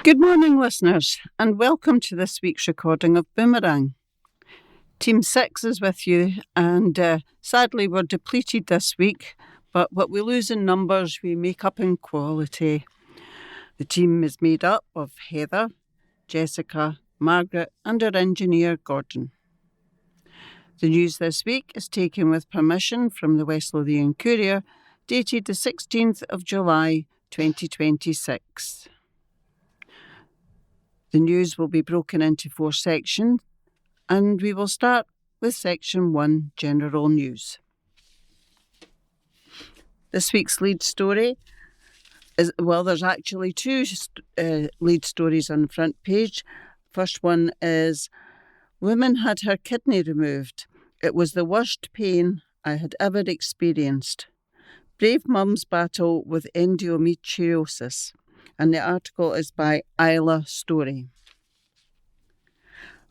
Good morning, listeners, and welcome to this week's recording of Boomerang. Team 6 is with you, and sadly we're depleted this week, but what we lose in numbers, we make up in quality. The team is made up of Heather, Jessica, Margaret, and our engineer, Gordon. The news this week is taken with permission from the West Lothian Courier, dated the 16th of July, 2026. The news will be broken into 4 sections, and we will start with Section 1, General News. This week's lead story is, there's actually 2 lead stories on the front page. First one is, woman had her kidney removed. It was the worst pain I had ever experienced. Brave mum's battle with endometriosis. And the article is by Isla Story.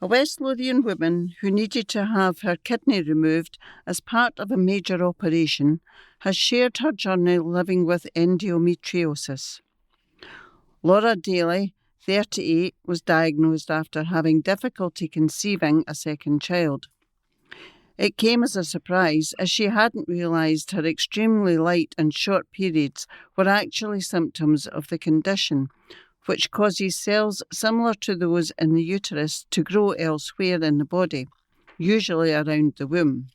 A West Lothian woman who needed to have her kidney removed as part of a major operation has shared her journey living with endometriosis. Laura Daly, 38, was diagnosed after having difficulty conceiving a second child. It came as a surprise, as she hadn't realised her extremely light and short periods were actually symptoms of the condition, which causes cells similar to those in the uterus to grow elsewhere in the body, usually around the womb.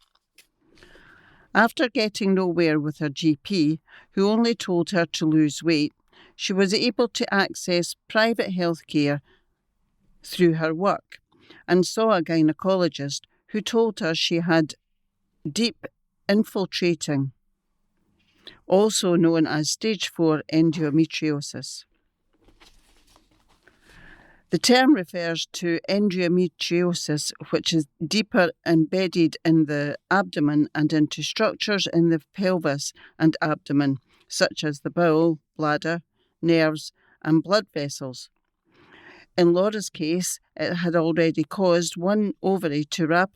After getting nowhere with her GP, who only told her to lose weight, she was able to access private health care through her work and saw a gynaecologist who told her she had deep infiltrating, also known as stage 4 endometriosis. The term refers to endometriosis, which is deeper embedded in the abdomen and into structures in the pelvis and abdomen, such as the bowel, bladder, nerves, and blood vessels. In Laura's case, it had already caused one ovary to wrap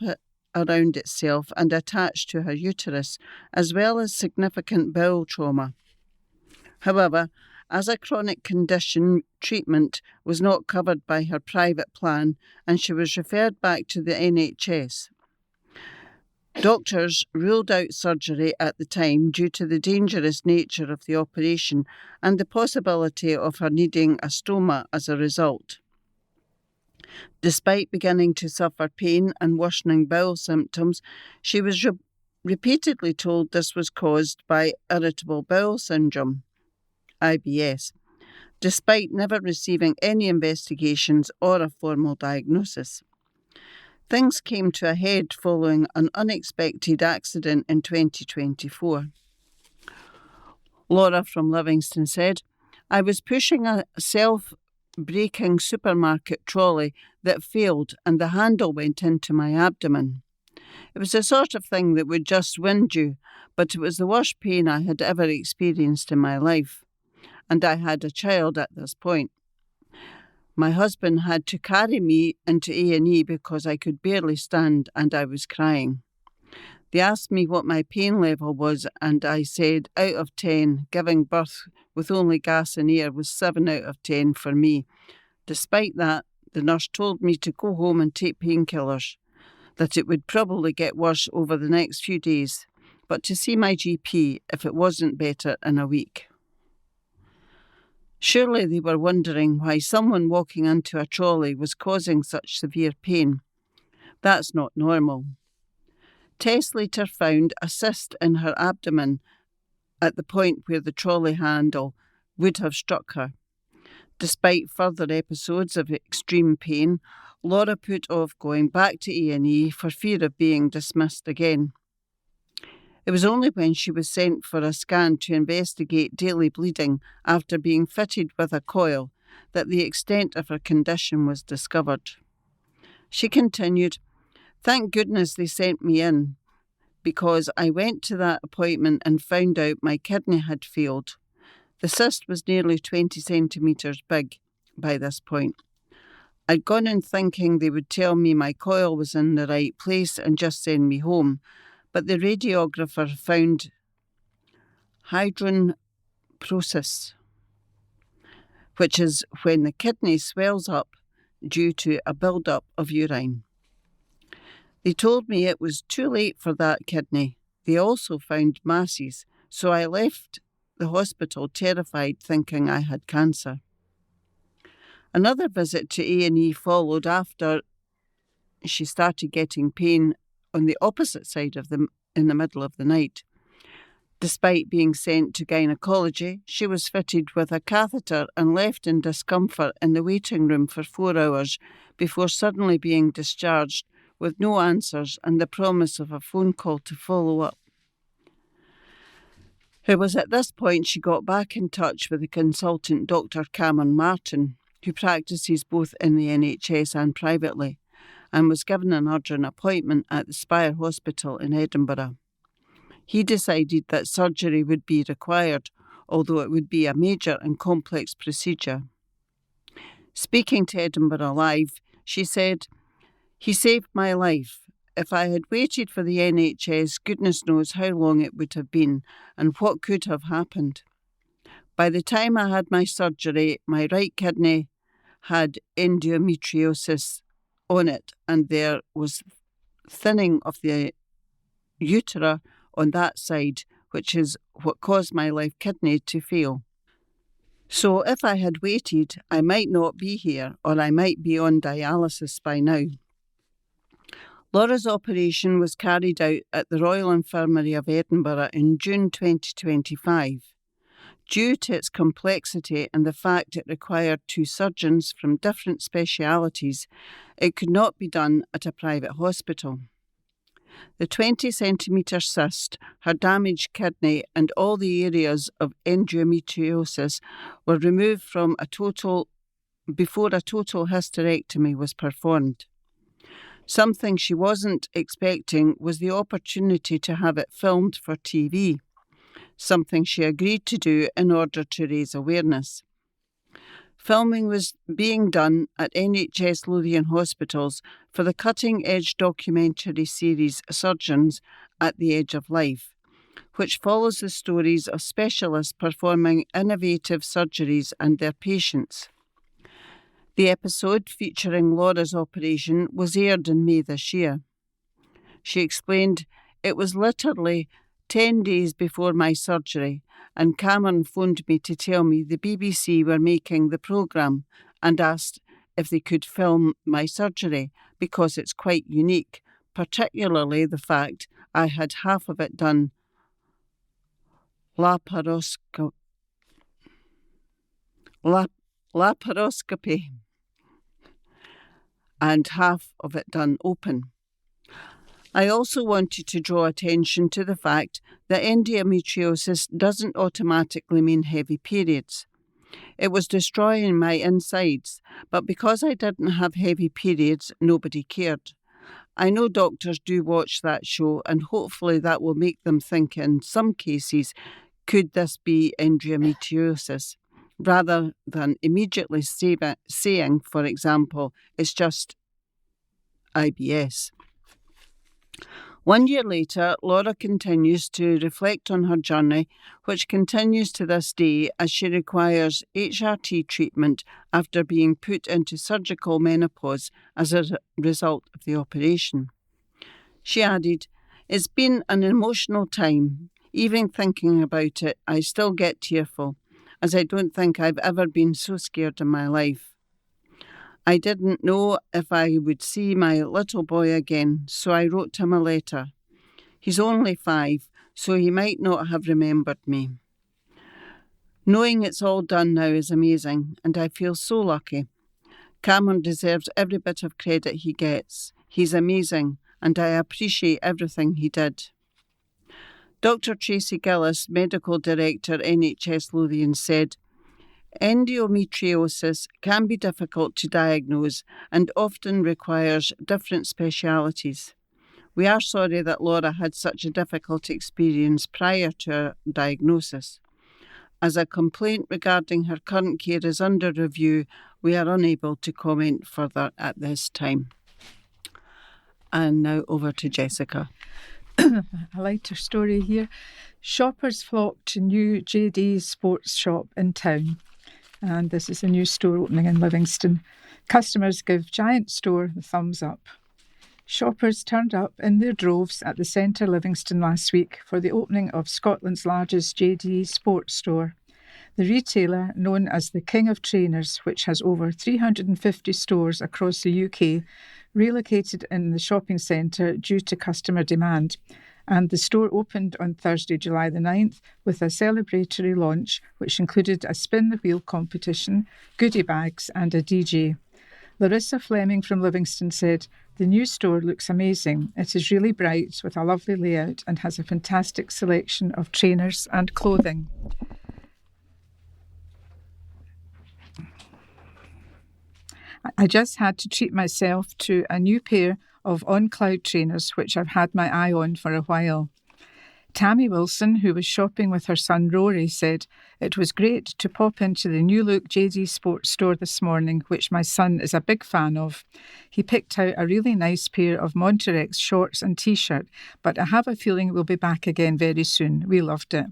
around itself and attach to her uterus, as well as significant bowel trauma. However, as a chronic condition, treatment was not covered by her private plan, and she was referred back to the NHS. Doctors ruled out surgery at the time due to the dangerous nature of the operation and the possibility of her needing a stoma as a result. Despite beginning to suffer pain and worsening bowel symptoms, she was repeatedly told this was caused by irritable bowel syndrome, IBS, despite never receiving any investigations or a formal diagnosis. Things came to a head following an unexpected accident in 2024. Laura from Livingston said, "I was pushing a self-braking supermarket trolley that failed and the handle went into my abdomen. It was the sort of thing that would just wind you, but it was the worst pain I had ever experienced in my life. And I had a child at this point. My husband had to carry me into A&E because I could barely stand and I was crying. They asked me what my pain level was and I said out of 10, giving birth with only gas and air was 7 out of 10 for me. Despite that, the nurse told me to go home and take painkillers, that it would probably get worse over the next few days, but to see my GP if it wasn't better in a week." Surely they were wondering why someone walking into a trolley was causing such severe pain. That's not normal. Tests later found a cyst in her abdomen at the point where the trolley handle would have struck her. Despite further episodes of extreme pain, Laura put off going back to A&E for fear of being dismissed again. It was only when she was sent for a scan to investigate daily bleeding after being fitted with a coil that the extent of her condition was discovered. She continued, "Thank goodness they sent me in, because I went to that appointment and found out my kidney had failed. The cyst was nearly 20 centimetres big by this point. I'd gone in thinking they would tell me my coil was in the right place and just send me home, but the radiographer found hydronephrosis, which is when the kidney swells up due to a build-up of urine. They told me it was too late for that kidney. They also found masses, so I left the hospital terrified, thinking I had cancer. Another visit to A&E followed after she started getting pain on the opposite side of them in the middle of the night. Despite being sent to gynecology, she was fitted with a catheter and left in discomfort in the waiting room for 4 hours before suddenly being discharged with no answers and the promise of a phone call to follow up. It was at this point she got back in touch with the consultant Dr. Cameron Martin, who practices both in the NHS and privately, and was given an urgent appointment at the Spire Hospital in Edinburgh. He decided that surgery would be required, although it would be a major and complex procedure. Speaking to Edinburgh Live, she said, "He saved my life. If I had waited for the NHS, goodness knows how long it would have been and what could have happened. By the time I had my surgery, my right kidney had endometriosis on it, and there was thinning of the ureter on that side, which is what caused my left kidney to fail. So if I had waited, I might not be here, or I might be on dialysis by now." Laura's operation was carried out at the Royal Infirmary of Edinburgh in June 2025. Due to its complexity and the fact it required 2 surgeons from different specialities, it could not be done at a private hospital. The 20-centimetre cyst, her damaged kidney and all the areas of endometriosis were removed before a total hysterectomy was performed. Something she wasn't expecting was the opportunity to have it filmed for TV, something she agreed to do in order to raise awareness. Filming was being done at NHS Lothian hospitals for the cutting-edge documentary series Surgeons at the Edge of Life, which follows the stories of specialists performing innovative surgeries and their patients. The episode featuring Laura's operation was aired in May this year. She explained, "It was literally 10 days before my surgery, and Cameron phoned me to tell me the BBC were making the programme and asked if they could film my surgery because it's quite unique, particularly the fact I had half of it done laparoscopy and half of it done open. I also wanted to draw attention to the fact that endometriosis doesn't automatically mean heavy periods. It was destroying my insides, but because I didn't have heavy periods, nobody cared. I know doctors do watch that show, and hopefully that will make them think in some cases, could this be endometriosis, rather than immediately saying, for example, it's just IBS. 1 year later, Laura continues to reflect on her journey, which continues to this day as she requires HRT treatment after being put into surgical menopause as a result of the operation. She added, "It's been an emotional time. Even thinking about it, I still get tearful, as I don't think I've ever been so scared in my life. I didn't know if I would see my little boy again, so I wrote him a letter. He's only 5, so he might not have remembered me. Knowing it's all done now is amazing, and I feel so lucky. Cameron deserves every bit of credit he gets. He's amazing, and I appreciate everything he did." Dr. Tracy Gillis, Medical Director, NHS Lothian, said, "Endometriosis can be difficult to diagnose and often requires different specialities. We are sorry that Laura had such a difficult experience prior to her diagnosis. As a complaint regarding her current care is under review, we are unable to comment further at this time." And now over to Jessica. A lighter story here. Shoppers flocked to new JD's sports shop in town. and this is a new store opening in Livingston. Customers give Giant Store the thumbs up. Shoppers turned up in their droves at the centre Livingston last week for the opening of Scotland's largest JD Sports store. The retailer, known as the King of Trainers, which has over 350 stores across the UK, relocated in the shopping centre due to customer demand. And the store opened on Thursday, July the 9th, with a celebratory launch, which included a spin the wheel competition, goodie bags and a DJ. Larissa Fleming from Livingston said, "The new store looks amazing. It is really bright with a lovely layout and has a fantastic selection of trainers and clothing." I just had to treat myself to a new pair of on-cloud trainers, which I've had my eye on for a while. Tammy Wilson, who was shopping with her son Rory, said, "It was great to pop into the new look JD Sports store this morning, which my son is a big fan of. He picked out a really nice pair of Monterex shorts and t-shirt, but I have a feeling we'll be back again very soon. We loved it."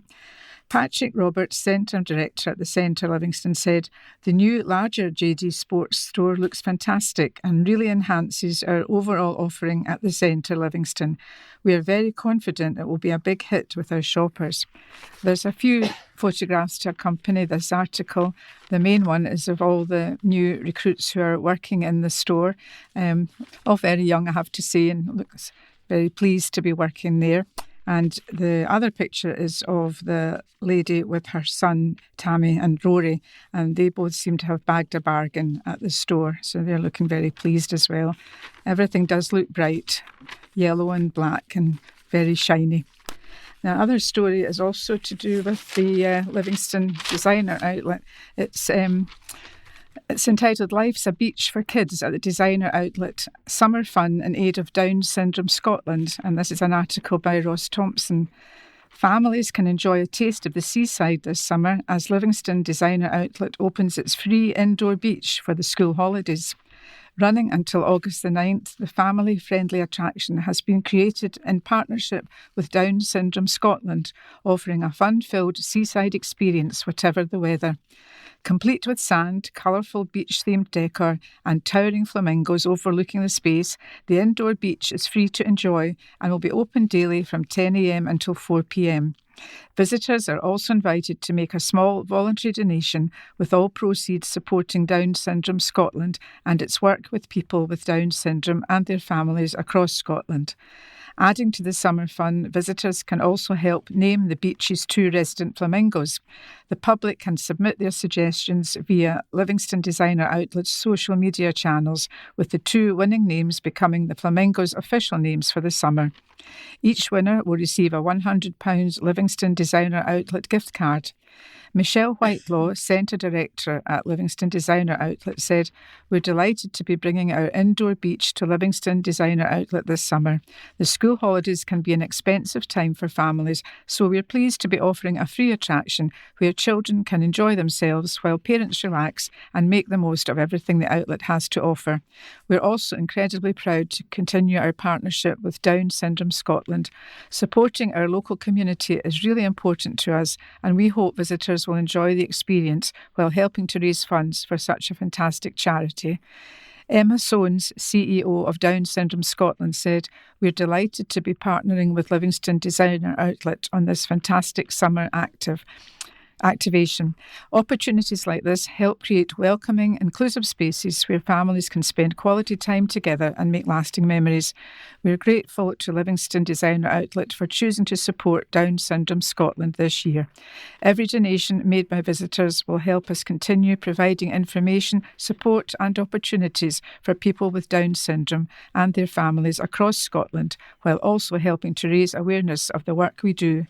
Patrick Roberts, Centre Director at the Centre Livingston, said, "The new, larger JD Sports store looks fantastic and really enhances our overall offering at the Centre Livingston. We are very confident it will be a big hit with our shoppers." There's a few photographs to accompany this article. The main one is of all the new recruits who are working in the store, all very young, I have to say, and looks very pleased to be working there. And the other picture is of the lady with her son, Tammy and Rory, and they both seem to have bagged a bargain at the store, so they're looking very pleased as well. Everything does look bright, yellow and black and very shiny. The other story is also to do with the Livingston Designer Outlet. It's entitled "Life's a Beach for Kids at the Designer Outlet, Summer Fun in Aid of Down Syndrome Scotland," and this is an article by Ross Thompson. Families can enjoy a taste of the seaside this summer as Livingston Designer Outlet opens its free indoor beach for the school holidays. Running until August the 9th, the family-friendly attraction has been created in partnership with Down Syndrome Scotland, offering a fun-filled seaside experience whatever the weather. Complete with sand, colourful beach-themed decor and towering flamingos overlooking the space, the indoor beach is free to enjoy and will be open daily from 10 a.m. until 4 p.m. Visitors are also invited to make a small voluntary donation, with all proceeds supporting Down Syndrome Scotland and its work with people with Down syndrome and their families across Scotland. Adding to the summer fun, visitors can also help name the beach's 2 resident flamingos. The public can submit their suggestions via Livingston Designer Outlet's social media channels, with the 2 winning names becoming the flamingos' official names for the summer. Each winner will receive a £100 Livingston Designer Outlet gift card. Michelle Whitelaw, Centre Director at Livingston Designer Outlet, said, "We're delighted to be bringing our indoor beach to Livingston Designer Outlet this summer. The school holidays can be an expensive time for families, so we're pleased to be offering a free attraction where children can enjoy themselves while parents relax and make the most of everything the outlet has to offer. We're also incredibly proud to continue our partnership with Down Syndrome Scotland. Supporting our local community is really important to us, and we hope visitors will enjoy the experience while helping to raise funds for such a fantastic charity." Emma Soanes, CEO of Down Syndrome Scotland, said, "We're delighted to be partnering with Livingston Designer Outlet on this fantastic summer activation. Opportunities like this help create welcoming, inclusive spaces where families can spend quality time together and make lasting memories. We're grateful to Livingston Designer Outlet for choosing to support Down Syndrome Scotland this year. Every donation made by visitors will help us continue providing information, support and opportunities for people with Down syndrome and their families across Scotland, while also helping to raise awareness of the work we do.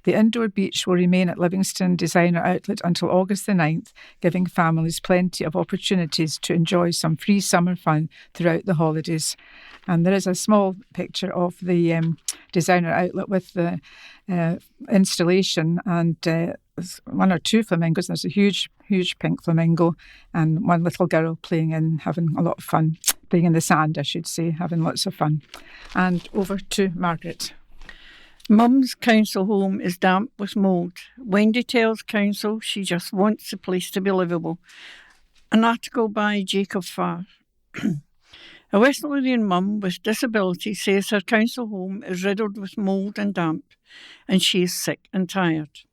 The indoor beach will remain at Livingston Designer Outlet until August the 9th, giving families plenty of opportunities to enjoy some free summer fun throughout the holidays." And there is a small picture of the Designer Outlet with the installation and 1 or 2 flamingos. There's a huge pink flamingo and one little girl playing and having a lot of fun, playing in the sand, I should say, having lots of fun. And over to Margaret. Mum's council home is damp with mould. Wendy tells council she just wants the place to be livable. An article by Jacob Farr. A West Lothian mum with disability says her council home is riddled with mould and damp, and she is sick and tired.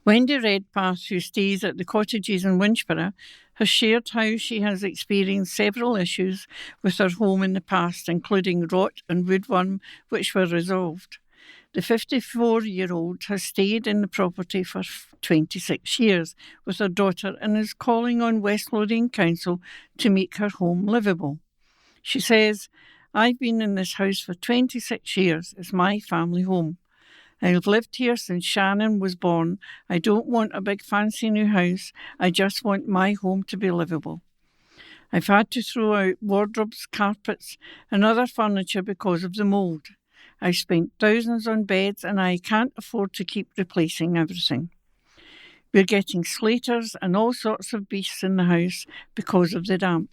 Wendy Redpath, who stays at the cottages in Winchborough, has shared how she has experienced several issues with her home in the past, including rot and woodworm, which were resolved. The 54-year-old has stayed in the property for 26 years with her daughter and is calling on West Lothian Council to make her home livable. She says, "I've been in this house for 26 years. It's my family home. I've lived here since Shannon was born. I don't want a big fancy new house. I just want my home to be livable. I've had to throw out wardrobes, carpets and other furniture because of the mould. I've spent thousands on beds and I can't afford to keep replacing everything. We're getting slaters and all sorts of beasts in the house because of the damp.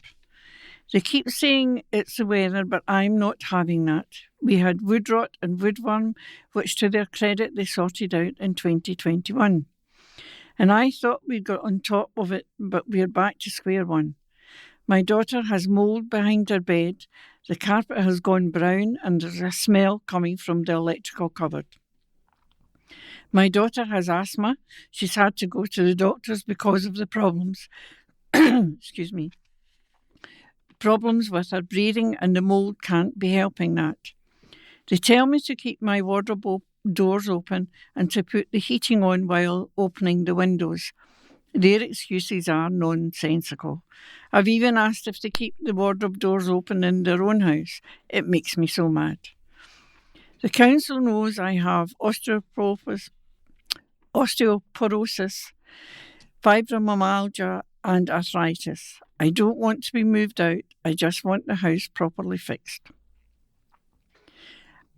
They keep saying it's the weather, but I'm not having that. We had wood rot and woodworm, which to their credit they sorted out in 2021. And I thought we'd got on top of it, but we're back to square one. My daughter has mould behind her bed, the carpet has gone brown and there's a smell coming from the electrical cupboard. My daughter has asthma. She's had to go to the doctors because of the problems. Problems with her breathing, and the mould can't be helping that. They tell me to keep my wardrobe doors open and to put the heating on while opening the windows. Their excuses are nonsensical. I've even asked if they keep the wardrobe doors open in their own house. It makes me so mad. The council knows I have osteoporosis, fibromyalgia and arthritis. I don't want to be moved out. I just want the house properly fixed."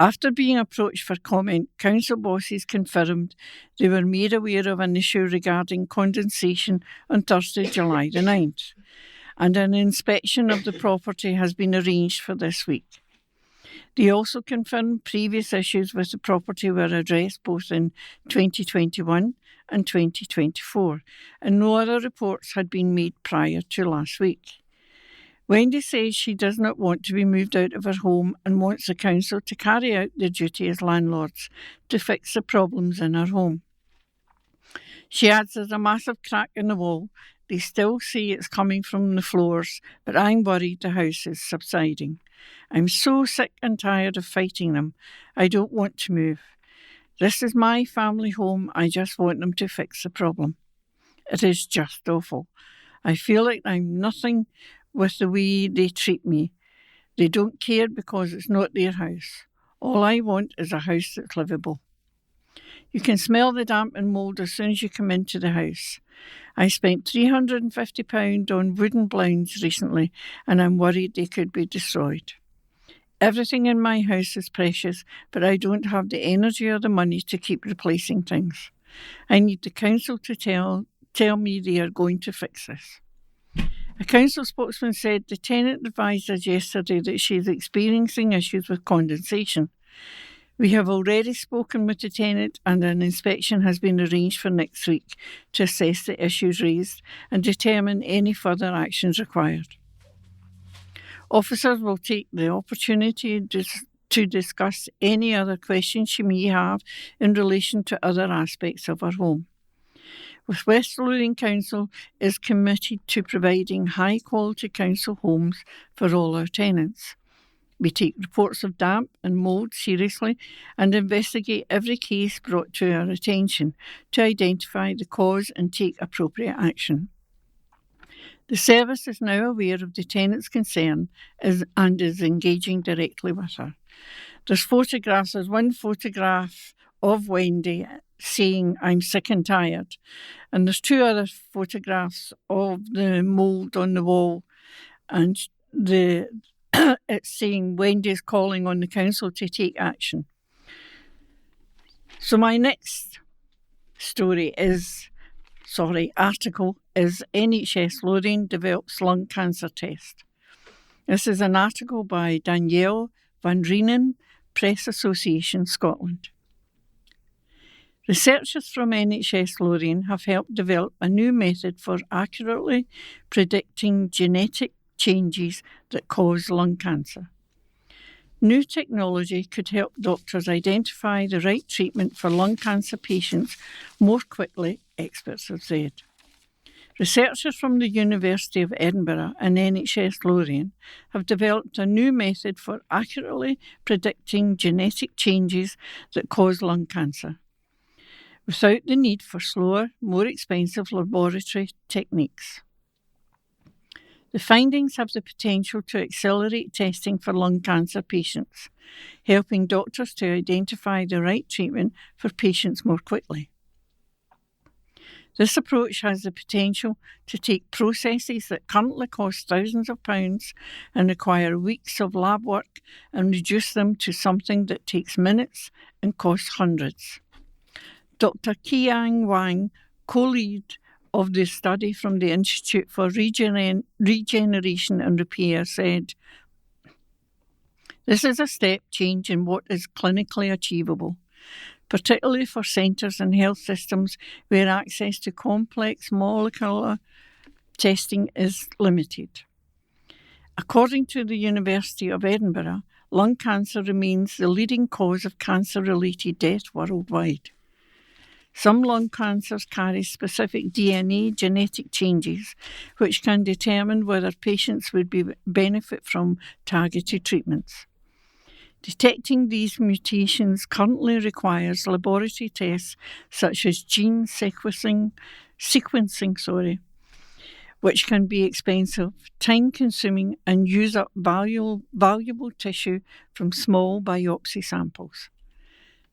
After being approached for comment, council bosses confirmed they were made aware of an issue regarding condensation on Thursday, July the 9th, and an inspection of the property has been arranged for this week. They also confirmed previous issues with the property were addressed both in 2021 and 2024, and no other reports had been made prior to last week. Wendy says she does not want to be moved out of her home and wants the council to carry out their duty as landlords to fix the problems in her home. She adds there's a massive crack in the wall. They still say it's coming from the floors, but I'm worried the house is subsiding. I'm so sick and tired of fighting them. I don't want to move. This is my family home. I just want them to fix the problem. It is just awful. I feel like I'm nothing with the way they treat me. They don't care because it's not their house. All I want is a house that's livable. You can smell the damp and mould as soon as you come into the house. I spent £350 on wooden blinds recently and I'm worried they could be destroyed. Everything in my house is precious, but I don't have the energy or the money to keep replacing things. I need the council to tell me they are going to fix this. A council spokesman said the tenant advised us yesterday that she is experiencing issues with condensation. We have already spoken with the tenant and an inspection has been arranged for next week to assess the issues raised and determine any further actions required. Officers will take the opportunity to discuss any other questions she may have in relation to other aspects of her home. West Lothian Council is committed to providing high-quality council homes for all our tenants. We take reports of damp and mould seriously and investigate every case brought to our attention to identify the cause and take appropriate action. The service is now aware of the tenant's concern and is engaging directly with her. There's photographs. There's one photograph of Wendy saying, "I'm sick and tired." And there's two other photographs of the mould on the wall. And it's saying Wendy's calling on the council to take action. So my next article is NHS Lothian develops lung cancer test. This is an article by Danielle van Rienen, Press Association Scotland. Researchers from NHS Lothian have helped develop a new method for accurately predicting genetic changes that cause lung cancer. New technology could help doctors identify the right treatment for lung cancer patients more quickly, experts have said. Researchers from the University of Edinburgh and NHS Lothian have developed a new method for accurately predicting genetic changes that cause lung cancer, without the need for slower, more expensive laboratory techniques. The findings have the potential to accelerate testing for lung cancer patients, helping doctors to identify the right treatment for patients more quickly. This approach has the potential to take processes that currently cost thousands of pounds and require weeks of lab work and reduce them to something that takes minutes and costs hundreds. Dr. Qiang Wang, co-lead of the study from the Institute for Regeneration and Repair, said, "This is a step change in what is clinically achievable, particularly for centres and health systems where access to complex molecular testing is limited." According to the University of Edinburgh, lung cancer remains the leading cause of cancer-related death worldwide. Some lung cancers carry specific DNA genetic changes which can determine whether patients would benefit from targeted treatments. Detecting these mutations currently requires laboratory tests such as gene sequencing, which can be expensive, time-consuming, and use up valuable tissue from small biopsy samples.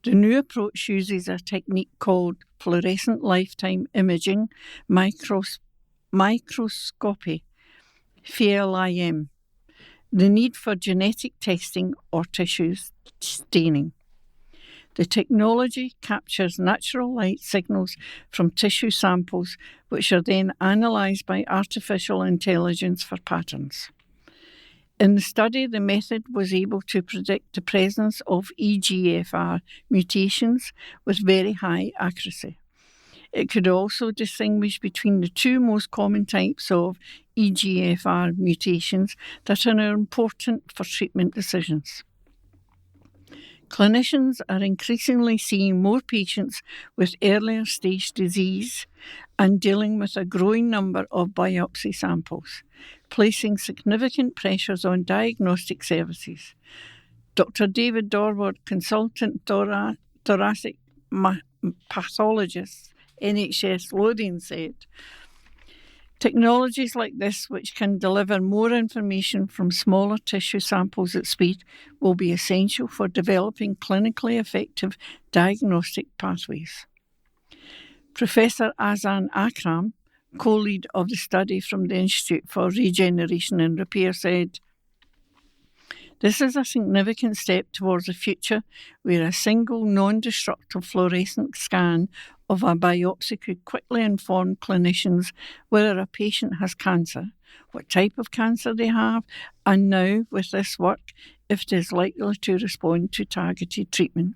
The new approach uses a technique called fluorescent lifetime imaging microscopy, FLIM, the need for genetic testing or tissue staining. The technology captures natural light signals from tissue samples, which are then analysed by artificial intelligence for patterns. In the study, the method was able to predict the presence of EGFR mutations with very high accuracy. It could also distinguish between the two most common types of EGFR mutations that are important for treatment decisions. Clinicians are increasingly seeing more patients with earlier stage disease and dealing with a growing number of biopsy samples, placing significant pressures on diagnostic services. Dr. David Dorward, consultant thoracic pathologist, NHS Lothian, said, "Technologies like this, which can deliver more information from smaller tissue samples at speed, will be essential for developing clinically effective diagnostic pathways." Professor Azan Akram, co-lead of the study from the Institute for Regeneration and Repair, said, "This is a significant step towards a future where a single non-destructive fluorescent scan of a biopsy could quickly inform clinicians whether a patient has cancer, what type of cancer they have, and now, with this work, if it is likely to respond to targeted treatment,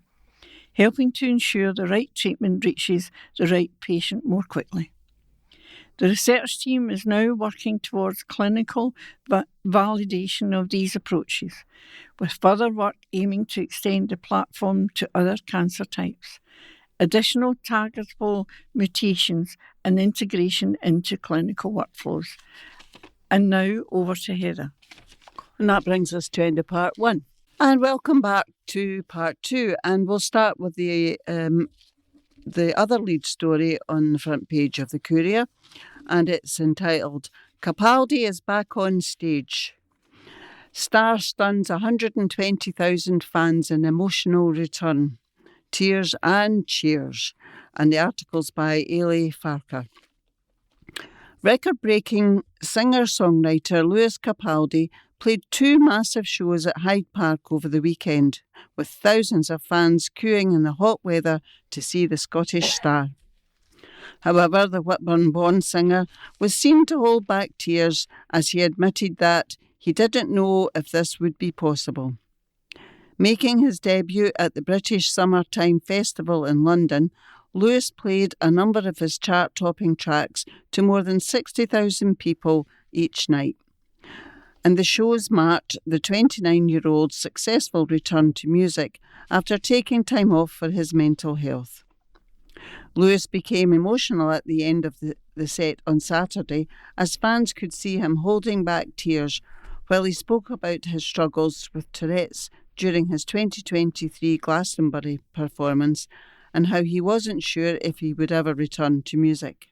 helping to ensure the right treatment reaches the right patient more quickly. The research team is now working towards clinical validation of these approaches, with further work aiming to extend the platform to other cancer types, additional targetable mutations, and integration into clinical workflows. And now over to Heather. And that brings us to end of part 1. And welcome back to part 2. And we'll start with the other lead story on the front page of the Courier. And it's entitled, "Capaldi is back on stage. Star stuns 120,000 fans in emotional return. Tears and cheers." And the article's by Ailey Farker. Record-breaking singer-songwriter Lewis Capaldi played 2 massive shows at Hyde Park over the weekend, with thousands of fans queuing in the hot weather to see the Scottish star. However, the Whitburn-born singer was seen to hold back tears as he admitted that he didn't know if this would be possible. Making his debut at the British Summertime Festival in London, Lewis played a number of his chart-topping tracks to more than 60,000 people each night. And the shows marked the 29-year-old's successful return to music after taking time off for his mental health. Lewis became emotional at the end of the set on Saturday, as fans could see him holding back tears while he spoke about his struggles with Tourette's during his 2023 Glastonbury performance and how he wasn't sure if he would ever return to music.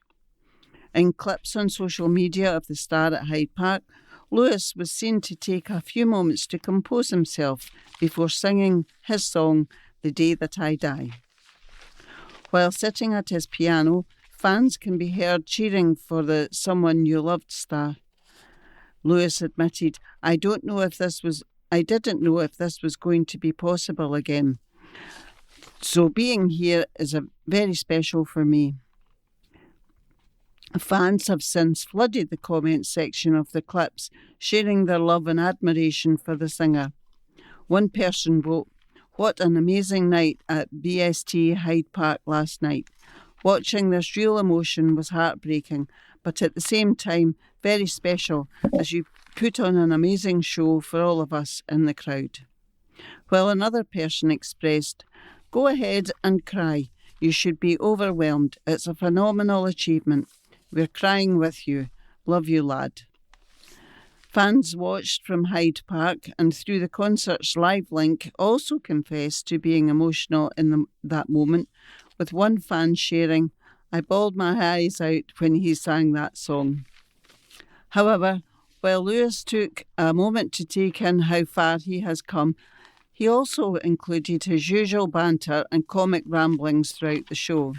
In clips on social media of the star at Hyde Park, Lewis was seen to take a few moments to compose himself before singing his song, The Day That I Die. While sitting at his piano, fans can be heard cheering for the Someone You Loved star. Lewis admitted, I didn't know if this was going to be possible again. So being here is very special for me. Fans have since flooded the comments section of the clips, sharing their love and admiration for the singer. One person wrote, "What an amazing night at BST Hyde Park last night. Watching this real emotion was heartbreaking, but at the same time, very special as you put on an amazing show for all of us in the crowd." While another person expressed, "Go ahead and cry. You should be overwhelmed. It's a phenomenal achievement. We're crying with you. Love you, lad." Fans watched from Hyde Park and through the concert's live link also confessed to being emotional in that moment, with one fan sharing, "I bawled my eyes out when he sang that song." However, while Lewis took a moment to take in how far he has come, he also included his usual banter and comic ramblings throughout the show.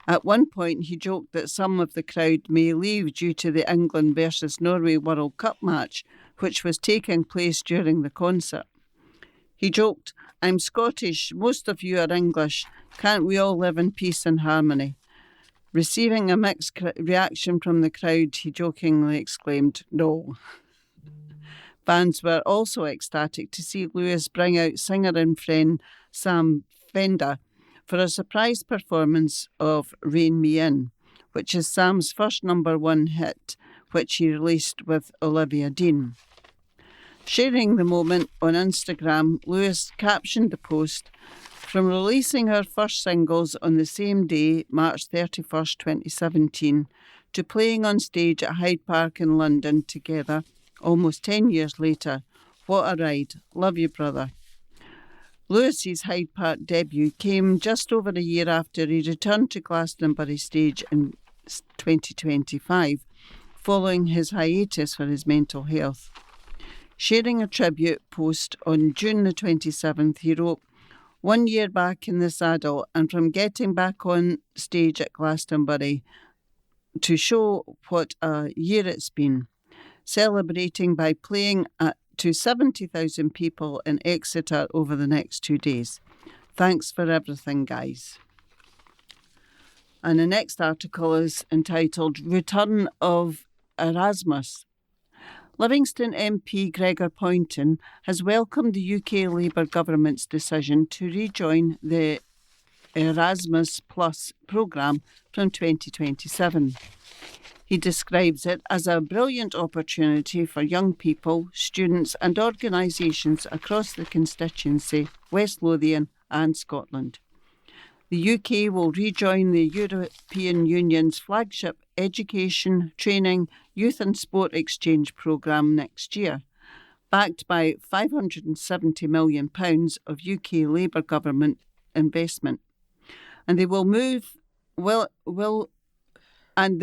At one point, he joked that some of the crowd may leave due to the England versus Norway World Cup match, which was taking place during the concert. He joked, "I'm Scottish, most of you are English. Can't we all live in peace and harmony?" Receiving a mixed reaction from the crowd, he jokingly exclaimed, "No." Fans were also ecstatic to see Lewis bring out singer and friend Sam Fender for a surprise performance of Rein Me In, which is Sam's first #1 hit, which he released with Olivia Dean. Sharing the moment on Instagram, Lewis captioned the post, "From releasing our first singles on the same day, March 31st, 2017, to playing on stage at Hyde Park in London together, almost 10 years later, what a ride. Love you, brother." Lewis's Hyde Park debut came just over a year after he returned to Glastonbury stage in 2025, following his hiatus for his mental health. Sharing a tribute post on June the 27th, he wrote, "1 year back in the saddle, and from getting back on stage at Glastonbury to show what a year it's been, celebrating by playing to 70,000 people in Exeter over the next 2 days. Thanks for everything, guys." And the next article is entitled "Return of Erasmus." Livingston MP Gregor Poynton has welcomed the UK Labour government's decision to rejoin the Erasmus Plus programme from 2027. He describes it as a brilliant opportunity for young people, students and organisations across the constituency, West Lothian and Scotland. The UK will rejoin the European Union's flagship education, training, youth and sport exchange programme next year, backed by £570 million of UK Labour government investment. And the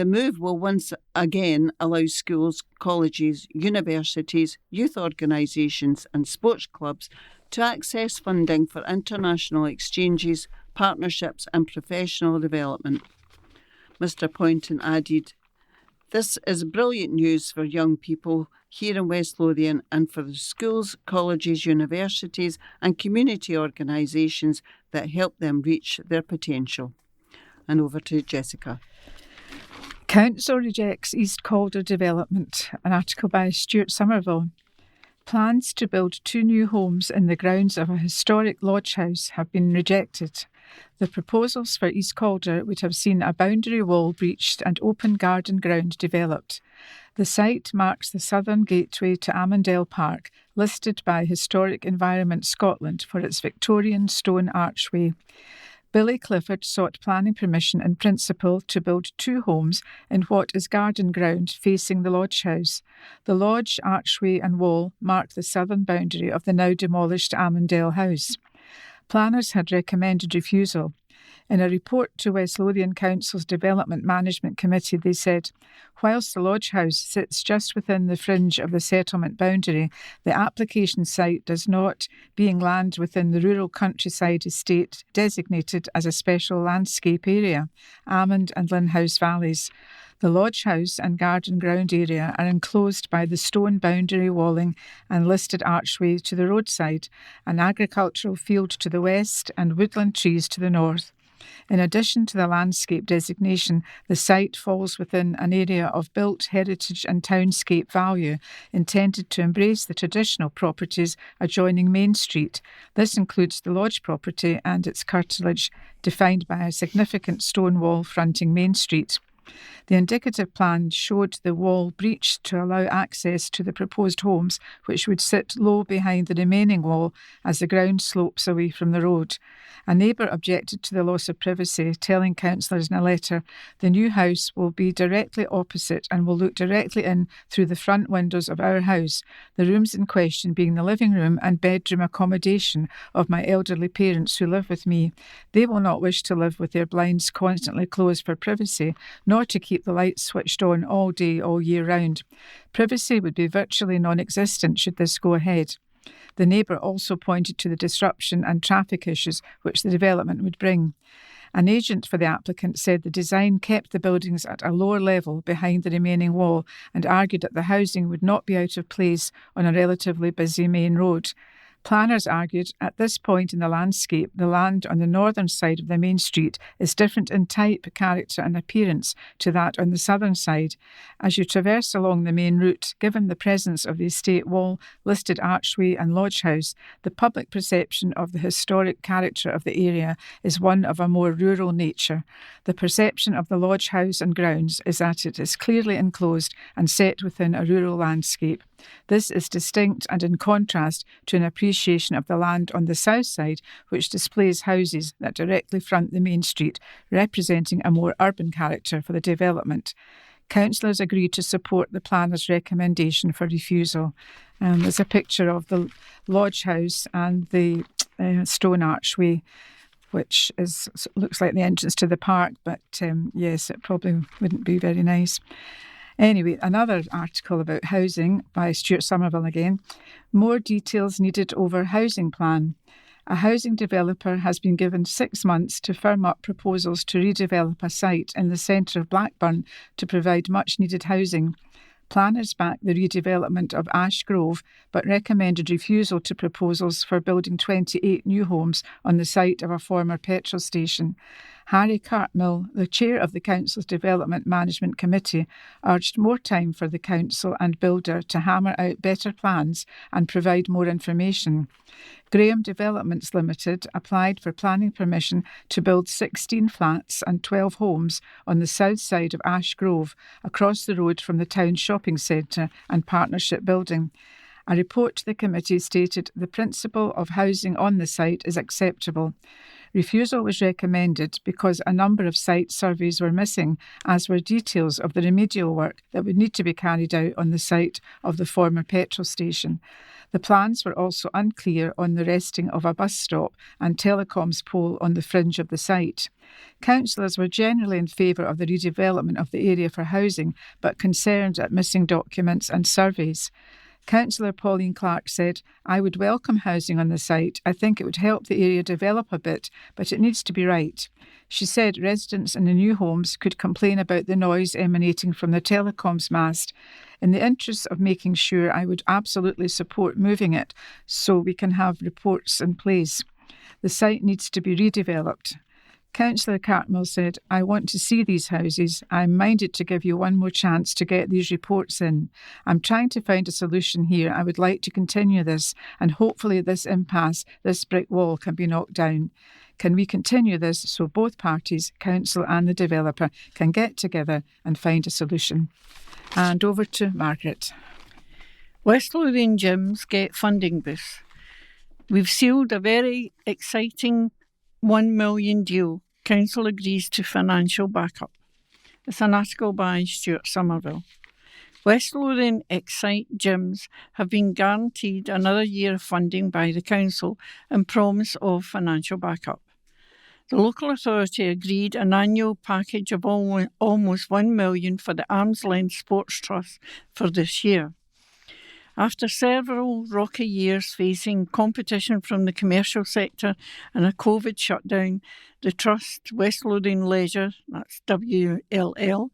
move will once again allow schools, colleges, universities, youth organisations and sports clubs to access funding for international exchanges, partnerships and professional development. Mr Poynton added, "This is brilliant news for young people here in West Lothian and for the schools, colleges, universities and community organisations that help them reach their potential." And over to Jessica. Council rejects East Calder development, an article by Stuart Somerville. Plans to build 2 new homes in the grounds of a historic lodge house have been rejected. The proposals for East Calder would have seen a boundary wall breached and open garden ground developed. The site marks the southern gateway to Amundale Park, listed by Historic Environment Scotland for its Victorian stone archway. Billy Clifford sought planning permission in principle to build 2 homes in what is garden ground facing the lodge house. The lodge, archway and wall mark the southern boundary of the now demolished Amundale house. Planners had recommended refusal. In a report to West Lothian Council's Development Management Committee, they said, whilst the lodge house sits just within the fringe of the settlement boundary, the application site does not, being land within the rural countryside estate designated as a special landscape area, Amund and Linhouse Valleys. The lodge house and garden ground area are enclosed by the stone boundary walling and listed archway to the roadside, an agricultural field to the west and woodland trees to the north. In addition to the landscape designation, the site falls within an area of built heritage and townscape value intended to embrace the traditional properties adjoining Main Street. This includes the lodge property and its curtilage, defined by a significant stone wall fronting Main Street. The indicative plan showed the wall breached to allow access to the proposed homes, which would sit low behind the remaining wall as the ground slopes away from the road. A neighbour objected to the loss of privacy, telling councillors in a letter, "The new house will be directly opposite and will look directly in through the front windows of our house, the rooms in question being the living room and bedroom accommodation of my elderly parents who live with me. They will not wish to live with their blinds constantly closed for privacy, nor to keep the lights switched on all day, all year round. Privacy would be virtually non-existent should this go ahead." The neighbour also pointed to the disruption and traffic issues which the development would bring. An agent for the applicant said the design kept the buildings at a lower level behind the remaining wall and argued that the housing would not be out of place on a relatively busy main road. Planners argued at this point in the landscape, the land on the northern side of the main street is different in type, character and appearance to that on the southern side. As you traverse along the main route, given the presence of the estate wall, listed archway and lodge house, the public perception of the historic character of the area is one of a more rural nature. The perception of the lodge house and grounds is that it is clearly enclosed and set within a rural landscape. This is distinct and in contrast to an appreciation of the land on the south side, which displays houses that directly front the main street, representing a more urban character for the development. Councillors agreed to support the planner's recommendation for refusal. There's a picture of the lodge house and the stone archway, which looks like the entrance to the park, but yes, it probably wouldn't be very nice. Anyway, another article about housing by Stuart Somerville again. More details needed over housing plan. A housing developer has been given 6 months to firm up proposals to redevelop a site in the centre of Blackburn to provide much needed housing. Planners backed the redevelopment of Ash Grove, but recommended refusal to proposals for building 28 new homes on the site of a former petrol station. Harry Cartmill, the chair of the council's Development Management Committee, urged more time for the council and builder to hammer out better plans and provide more information. Graham Developments Limited applied for planning permission to build 16 flats and 12 homes on the south side of Ash Grove, across the road from the town shopping centre and partnership building. A report to the committee stated the principle of housing on the site is acceptable. Refusal was recommended because a number of site surveys were missing, as were details of the remedial work that would need to be carried out on the site of the former petrol station. The plans were also unclear on the resting of a bus stop and telecoms pole on the fringe of the site. Councillors were generally in favour of the redevelopment of the area for housing, but concerned at missing documents and surveys. Councillor Pauline Clark said, "I would welcome housing on the site. I think it would help the area develop a bit, but it needs to be right." She said residents in the new homes could complain about the noise emanating from the telecoms mast. "In the interest of making sure, I would absolutely support moving it so we can have reports in place. The site needs to be redeveloped." Councillor Cartmel said, I want to see these houses. I'm minded to give you one more chance to get these reports in. I'm trying to find a solution here. I would like to continue this, and hopefully this impasse, this brick wall, can be knocked down. Can we continue this so both parties, council and the developer, can get together and find a solution? And over to Margaret. West Lothian gyms get funding boost. We've sealed a very exciting $1 million deal. Council agrees to financial backup. It's an article by Stuart Somerville. West Lothian Excite gyms have been guaranteed another year of funding by the council and promise of financial backup. The local authority agreed an annual package of almost $1 million for the Arm's Length Sports Trust for this year. After several rocky years facing competition from the commercial sector and a COVID shutdown, the Trust, West Lothian Leisure, that's WLL,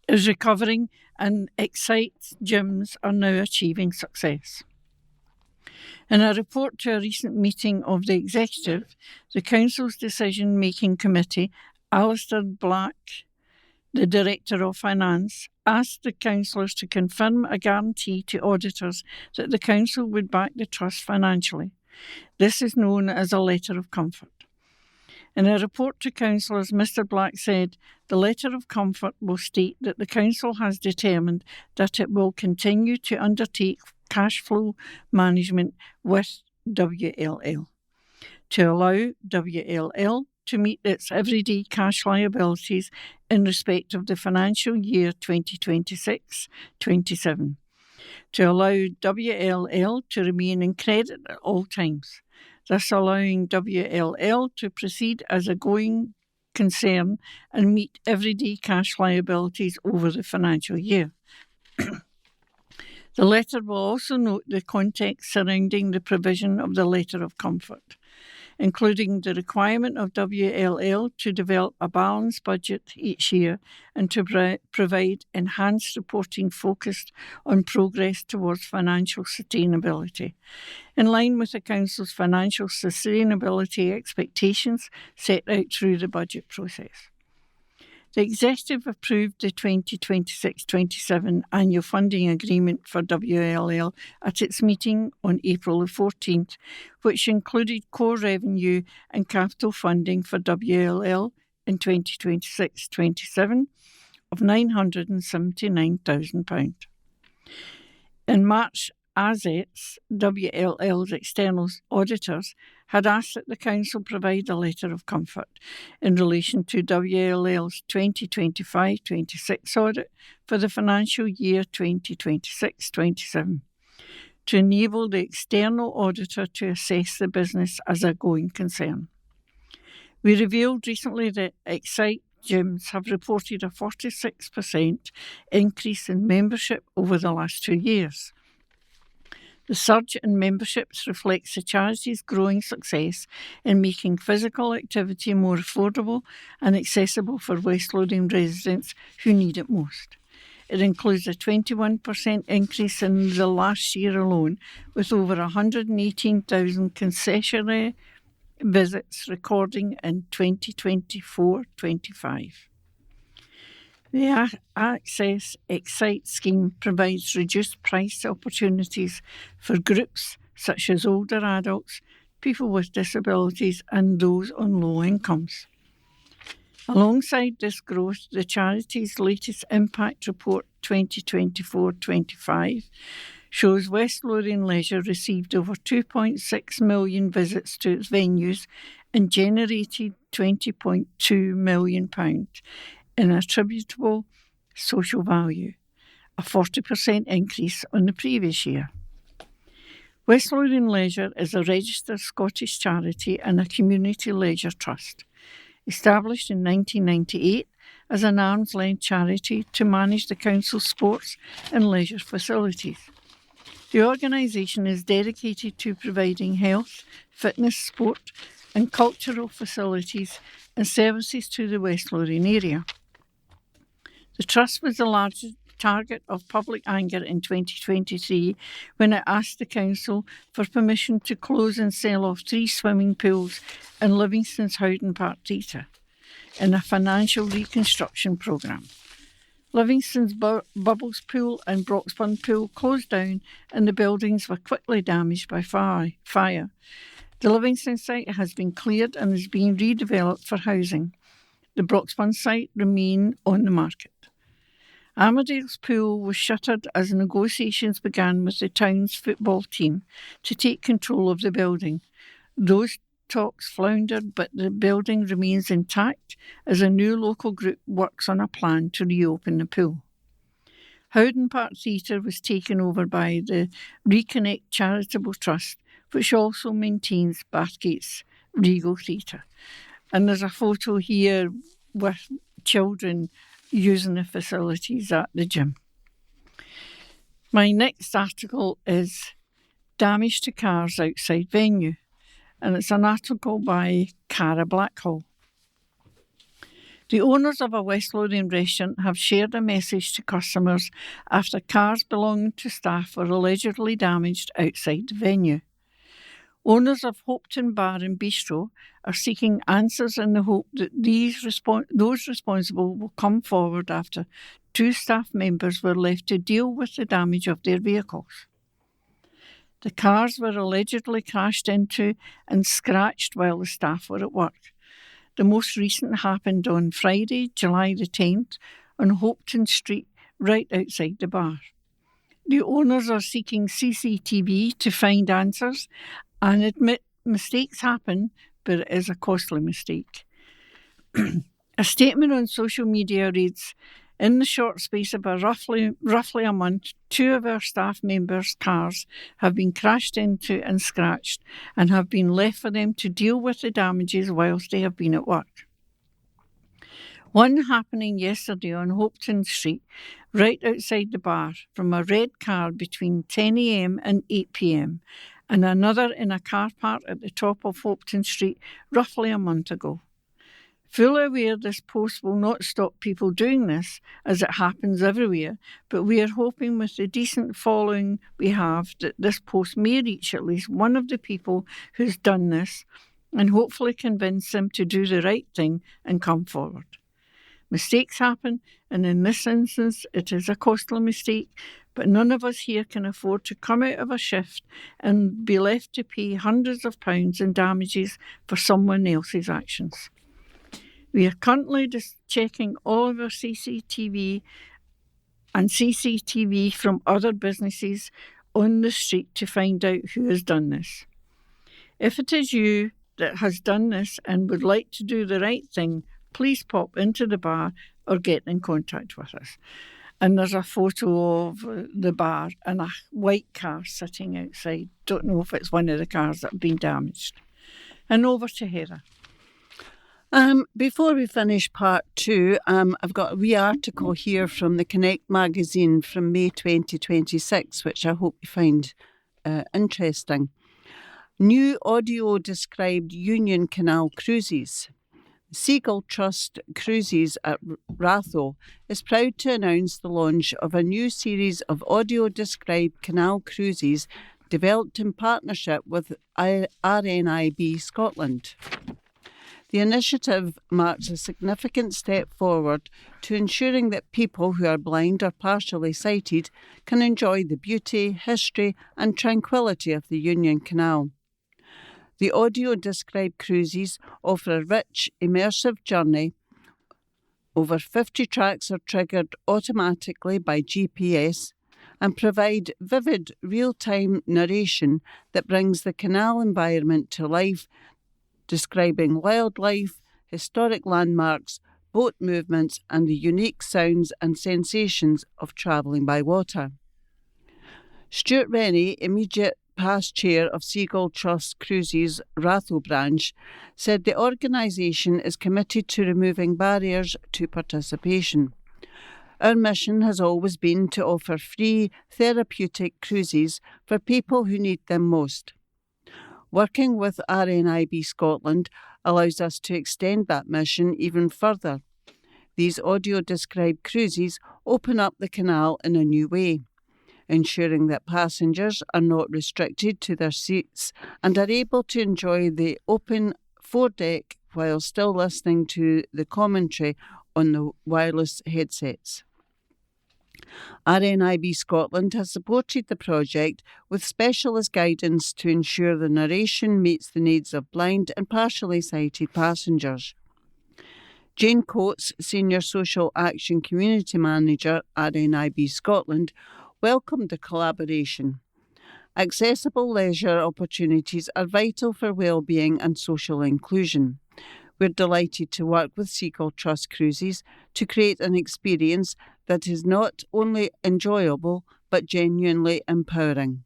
is recovering, and Excite gyms are now achieving success. In a report to a recent meeting of the Executive, the Council's decision-making committee, Alistair Black, the Director of Finance, asked the councillors to confirm a guarantee to auditors that the council would back the trust financially. This is known as a letter of comfort. In a report to councillors, Mr Black said, the letter of comfort will state that the council has determined that it will continue to undertake cash flow management with WLL to allow WLL to meet its everyday cash liabilities in respect of the financial year 2026-27, to allow WLL to remain in credit at all times, thus allowing WLL to proceed as a going concern and meet everyday cash liabilities over the financial year. The letter will also note the context surrounding the provision of the letter of comfort, including the requirement of WLL to develop a balanced budget each year and to provide enhanced reporting focused on progress towards financial sustainability, in line with the Council's financial sustainability expectations set out through the budget process. The Executive approved the 2026-27 annual funding agreement for WLL at its meeting on April the 14th, which included core revenue and capital funding for WLL in 2026-27 of £979,000. In March, Assets, WLL's external auditors, had asked that the Council provide a letter of comfort in relation to WLL's 2025-26 audit for the financial year 2026-27 to enable the external auditor to assess the business as a going concern. We revealed recently that Excite gyms have reported a 46% increase in membership over the last 2 years. The surge in memberships reflects the charity's growing success in making physical activity more affordable and accessible for West Lothian residents who need it most. It includes a 21% increase in the last year alone, with over 118,000 concessionary visits recording in 2024-25. The Access Excite scheme provides reduced price opportunities for groups such as older adults, people with disabilities and those on low incomes. Alongside this growth, the charity's latest Impact Report 2024-25 shows West Lothian Leisure received over 2.6 million visits to its venues and generated £20.2 million in attributable social value, a 40% increase on the previous year. West Lothian Leisure is a registered Scottish charity and a community leisure trust, established in 1998 as an arm's length charity to manage the council's sports and leisure facilities. The organisation is dedicated to providing health, fitness, sport and cultural facilities and services to the West Lothian area. The Trust was the largest target of public anger in 2023 when it asked the council for permission to close and sell off 3 swimming pools in Livingston's Howden Park Theatre in a financial reconstruction programme. Livingston's Bubbles Pool and Broxburn Pool closed down and the buildings were quickly damaged by fire. The Livingston site has been cleared and is being redeveloped for housing. The Broxburn site remain on the market. Armadale's Pool was shuttered as negotiations began with the town's football team to take control of the building. Those talks floundered, but the building remains intact as a new local group works on a plan to reopen the pool. Howden Park Theatre was taken over by the Reconnect Charitable Trust, which also maintains Bathgate's Regal Theatre. And there's a photo here with children using the facilities at the gym. My next article is Damage to Cars Outside Venue, and it's an article by Cara Blackhall. The owners of a West Lothian restaurant have shared a message to customers after cars belonging to staff were allegedly damaged outside the venue. Owners of Hopetoun Bar and Bistro are seeking answers in the hope that those responsible will come forward after 2 staff members were left to deal with the damage of their vehicles. The cars were allegedly crashed into and scratched while the staff were at work. The most recent happened on Friday, July the 10th, on Hopetoun Street, right outside the bar. The owners are seeking CCTV to find answers and admit mistakes happen, but it is a costly mistake. A statement on social media reads, "In the short space of roughly a month, 2 of our staff members' cars have been crashed into and scratched and have been left for them to deal with the damages whilst they have been at work. One happening yesterday on Hopetoun Street, right outside the bar, from a red car between 10 a.m. and 8 p.m, and another in a car park at the top of Hopetoun Street roughly a month ago. Fully aware this post will not stop people doing this, as it happens everywhere, but we are hoping with the decent following we have that this post may reach at least one of the people who's done this and hopefully convince them to do the right thing and come forward. Mistakes happen, and in this instance it is a costly mistake, but none of us here can afford to come out of a shift and be left to pay hundreds of pounds in damages for someone else's actions. We are currently just checking all of our CCTV and CCTV from other businesses on the street to find out who has done this. If it is you that has done this and would like to do the right thing, please pop into the bar or get in contact with us." And there's a photo of the bar and a white car sitting outside. Don't know if it's one of the cars that have been damaged. And over to Hera. Before we finish part 2, I've got a wee article here from the Connect magazine from May 2026, which I hope you find interesting. New audio described Union Canal cruises. Seagull Trust Cruises at Ratho is proud to announce the launch of a new series of audio-described canal cruises developed in partnership with RNIB Scotland. The initiative marks a significant step forward to ensuring that people who are blind or partially sighted can enjoy the beauty, history and tranquility of the Union Canal. The audio-described cruises offer a rich, immersive journey. Over 50 tracks are triggered automatically by GPS and provide vivid, real-time narration that brings the canal environment to life, describing wildlife, historic landmarks, boat movements and the unique sounds and sensations of travelling by water. Stuart Rennie, immediate past chair of Seagull Trust Cruises Ratho branch, said the organisation is committed to removing barriers to participation. Our mission has always been to offer free therapeutic cruises for people who need them most. Working with RNIB Scotland allows us to extend that mission even further. these audio-described cruises open up the canal in a new way, ensuring that passengers are not restricted to their seats and are able to enjoy the open foredeck while still listening to the commentary on the wireless headsets. RNIB Scotland has supported the project with specialist guidance to ensure the narration meets the needs of blind and partially sighted passengers. Jane Coates, Senior Social Action Community Manager, RNIB Scotland, welcomed the collaboration. Accessible leisure opportunities are vital for well-being and social inclusion. We're delighted to work with Seagull Trust Cruises to create an experience that is not only enjoyable but genuinely empowering.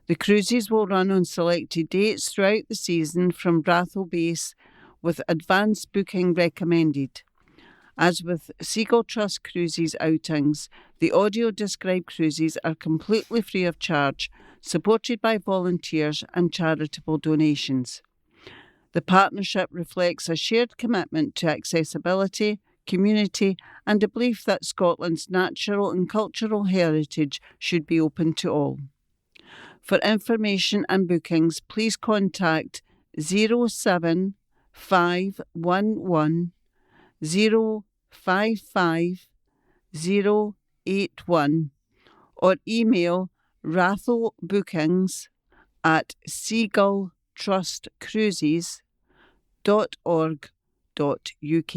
The cruises will run on selected dates throughout the season from Brathel Base, with advance booking recommended. As with Seagull Trust Cruises outings, the audio-described cruises are completely free of charge, supported by volunteers and charitable donations. The partnership reflects a shared commitment to accessibility, community, and a belief that Scotland's natural and cultural heritage should be open to all. For information and bookings, please contact 07511 055 081 or email rathelbookings@seagulltrustcruises.org.uk.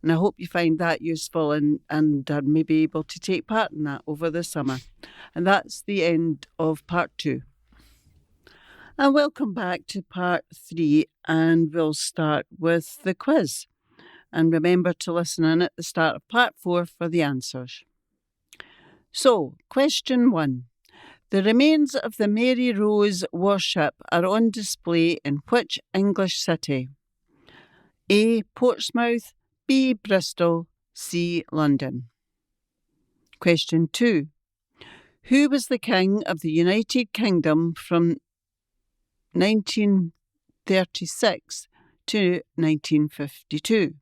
And I hope you find that useful and are maybe able to take part in that over the summer. And that's the end of part 2. And welcome back to part 3, and we'll start with the quiz. And remember to listen in at the start of part 4 for the answers. So, question 1. The remains of the Mary Rose warship are on display in which English city? A. Portsmouth, B. Bristol, C. London. Question 2. Who was the King of the United Kingdom from 1936 to 1952?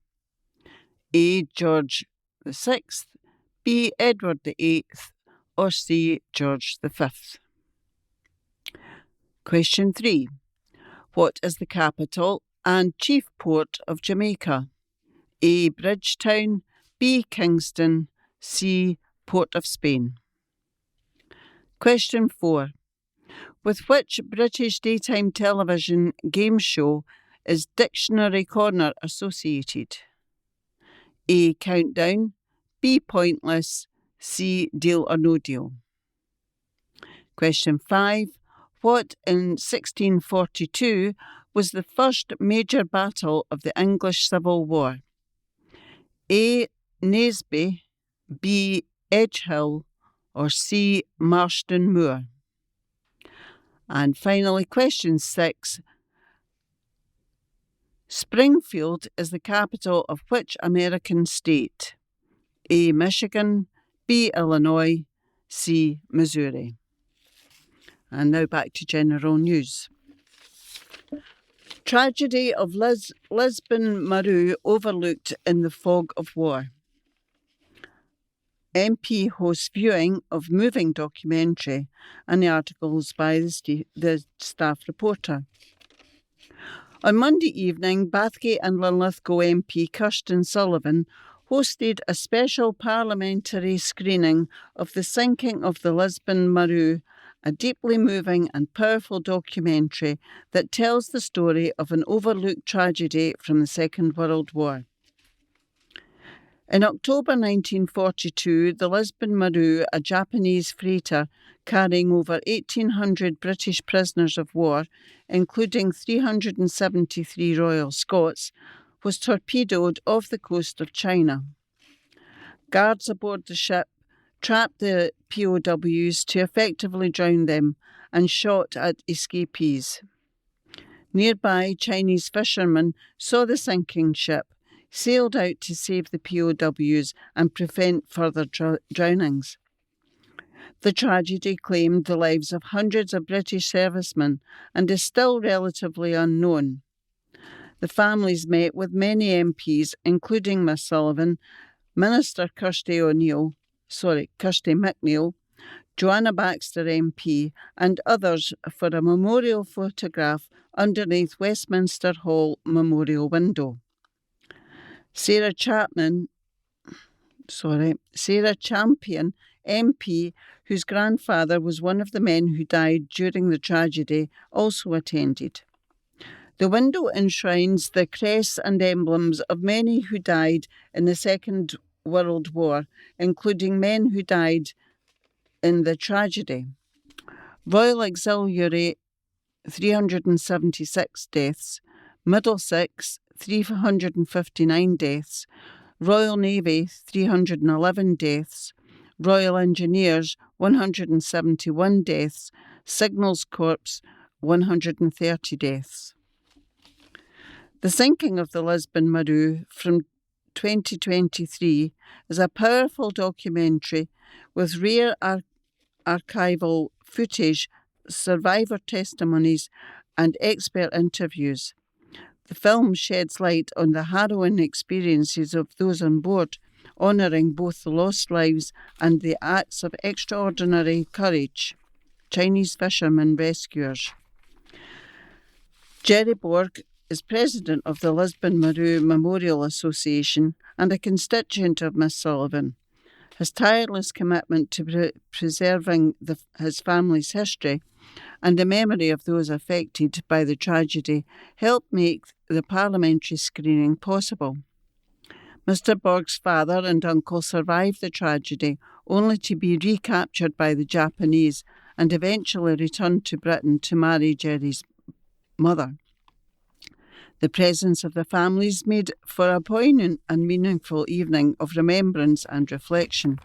A. George VI, B. Edward VIII, or C. George V. Question 3. What is the capital and chief port of Jamaica? A. Bridgetown, B. Kingston, C. Port of Spain. Question 4. With which British daytime television game show is Dictionary Corner associated? A. Countdown, B. Pointless, C. Deal or No Deal. Question 5. What in 1642 was the first major battle of the English Civil War? A. Naseby, B. Edgehill, or C. Marston Moor. And finally, question 6. Springfield is the capital of which American state? A. Michigan, B. Illinois, C. Missouri. And now back to general news. Tragedy of Lisbon Maru overlooked in the fog of war. MP hosts viewing of moving documentary, and the articles by the staff reporter. On Monday evening, Bathgate and Linlithgow MP Kirsten Sullivan hosted a special parliamentary screening of The Sinking of the Lisbon Maru, a deeply moving and powerful documentary that tells the story of an overlooked tragedy from the Second World War. In October 1942, the Lisbon Maru, a Japanese freighter carrying over 1,800 British prisoners of war, including 373 Royal Scots, was torpedoed off the coast of China. Guards aboard the ship trapped the POWs to effectively drown them and shot at escapees. Nearby, Chinese fishermen saw the sinking ship, sailed out to save the POWs and prevent further drownings. The tragedy claimed the lives of hundreds of British servicemen and is still relatively unknown. The families met with many MPs, including Miss Sullivan, Minister Kirsty McNeill, Joanna Baxter MP, and others for a memorial photograph underneath Westminster Hall memorial window. Sarah Champion MP, whose grandfather was one of the men who died during the tragedy, also attended. The window enshrines the crests and emblems of many who died in the Second World War, including men who died in the tragedy. Royal Auxiliary, 376 deaths, Middlesex, 359 deaths, Royal Navy, 311 deaths, Royal Engineers, 171 deaths, Signals Corps, 130 deaths. The Sinking of the Lisbon Maru from 2023 is a powerful documentary with rare archival footage, survivor testimonies, and expert interviews. The film sheds light on the harrowing experiences of those on board, honouring both the lost lives and the acts of extraordinary courage. Chinese fishermen rescuers. Jerry Borg is president of the Lisbon Maru Memorial Association and a constituent of Miss Sullivan. His tireless commitment to preserving his family's history and the memory of those affected by the tragedy helped make the parliamentary screening possible. Mr. Borg's father and uncle survived the tragedy, only to be recaptured by the Japanese and eventually returned to Britain to marry Jerry's mother. The presence of the families made for a poignant and meaningful evening of remembrance and reflection.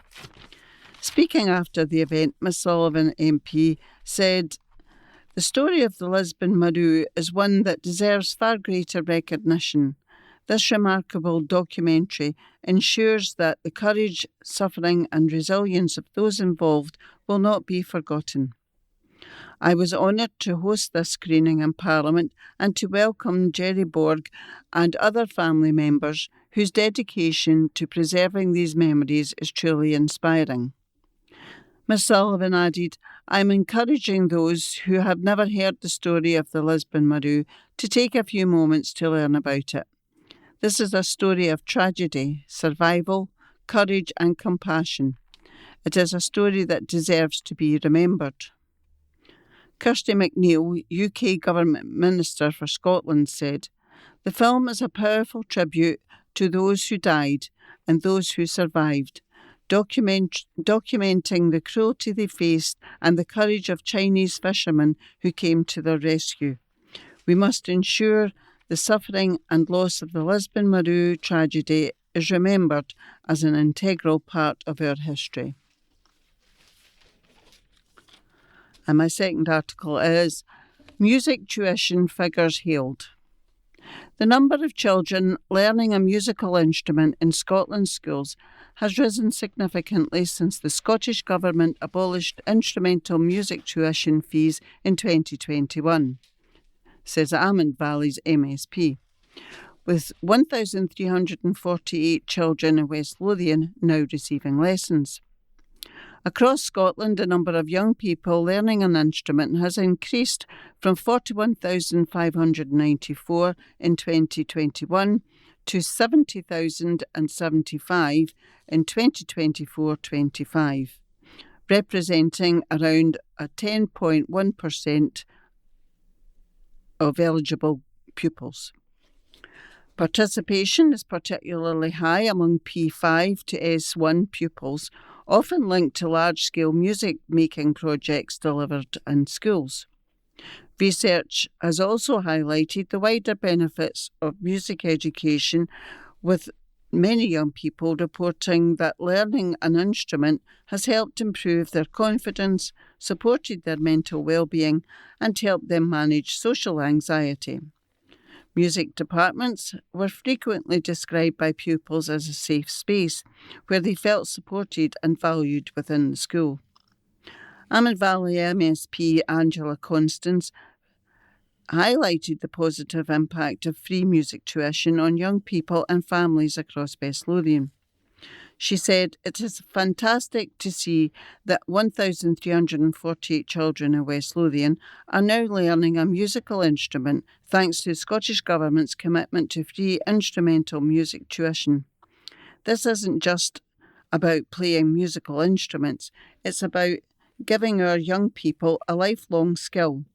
Speaking after the event, Miss Sullivan MP said, "The story of the Lisbon Maru is one that deserves far greater recognition. This remarkable documentary ensures that the courage, suffering and resilience of those involved will not be forgotten. I was honoured to host this screening in Parliament and to welcome Jerry Borg and other family members whose dedication to preserving these memories is truly inspiring." Miss Sullivan added, "I am encouraging those who have never heard the story of the Lisbon Maru to take a few moments to learn about it. This is a story of tragedy, survival, courage and compassion. It is a story that deserves to be remembered." Kirsty McNeill, UK Government Minister for Scotland, said, "The film is a powerful tribute to those who died and those who survived, documenting the cruelty they faced and the courage of Chinese fishermen who came to their rescue. We must ensure the suffering and loss of the Lisbon Maru tragedy is remembered as an integral part of our history." And my second article is Music Tuition Figures Hailed. The number of children learning a musical instrument in Scotland's schools has risen significantly since the Scottish Government abolished instrumental music tuition fees in 2021, says Almond Valley's MSP, with 1,348 children in West Lothian now receiving lessons. Across Scotland, the number of young people learning an instrument has increased from 41,594 in 2021 to 70,075 in 2024-25, representing around a 10.1% of eligible pupils. Participation is particularly high among P5 to S1 pupils, often linked to large-scale music-making projects delivered in schools. Research has also highlighted the wider benefits of music education, with many young people reporting that learning an instrument has helped improve their confidence, supported their mental well-being, and helped them manage social anxiety. Music departments were frequently described by pupils as a safe space where they felt supported and valued within the school. Almond Valley MSP Angela Constance highlighted the positive impact of free music tuition on young people and families across West Lothian. She said, "It is fantastic to see that 1,348 children in West Lothian are now learning a musical instrument thanks to the Scottish Government's commitment to free instrumental music tuition. This isn't just about playing musical instruments, it's about giving our young people a lifelong skill,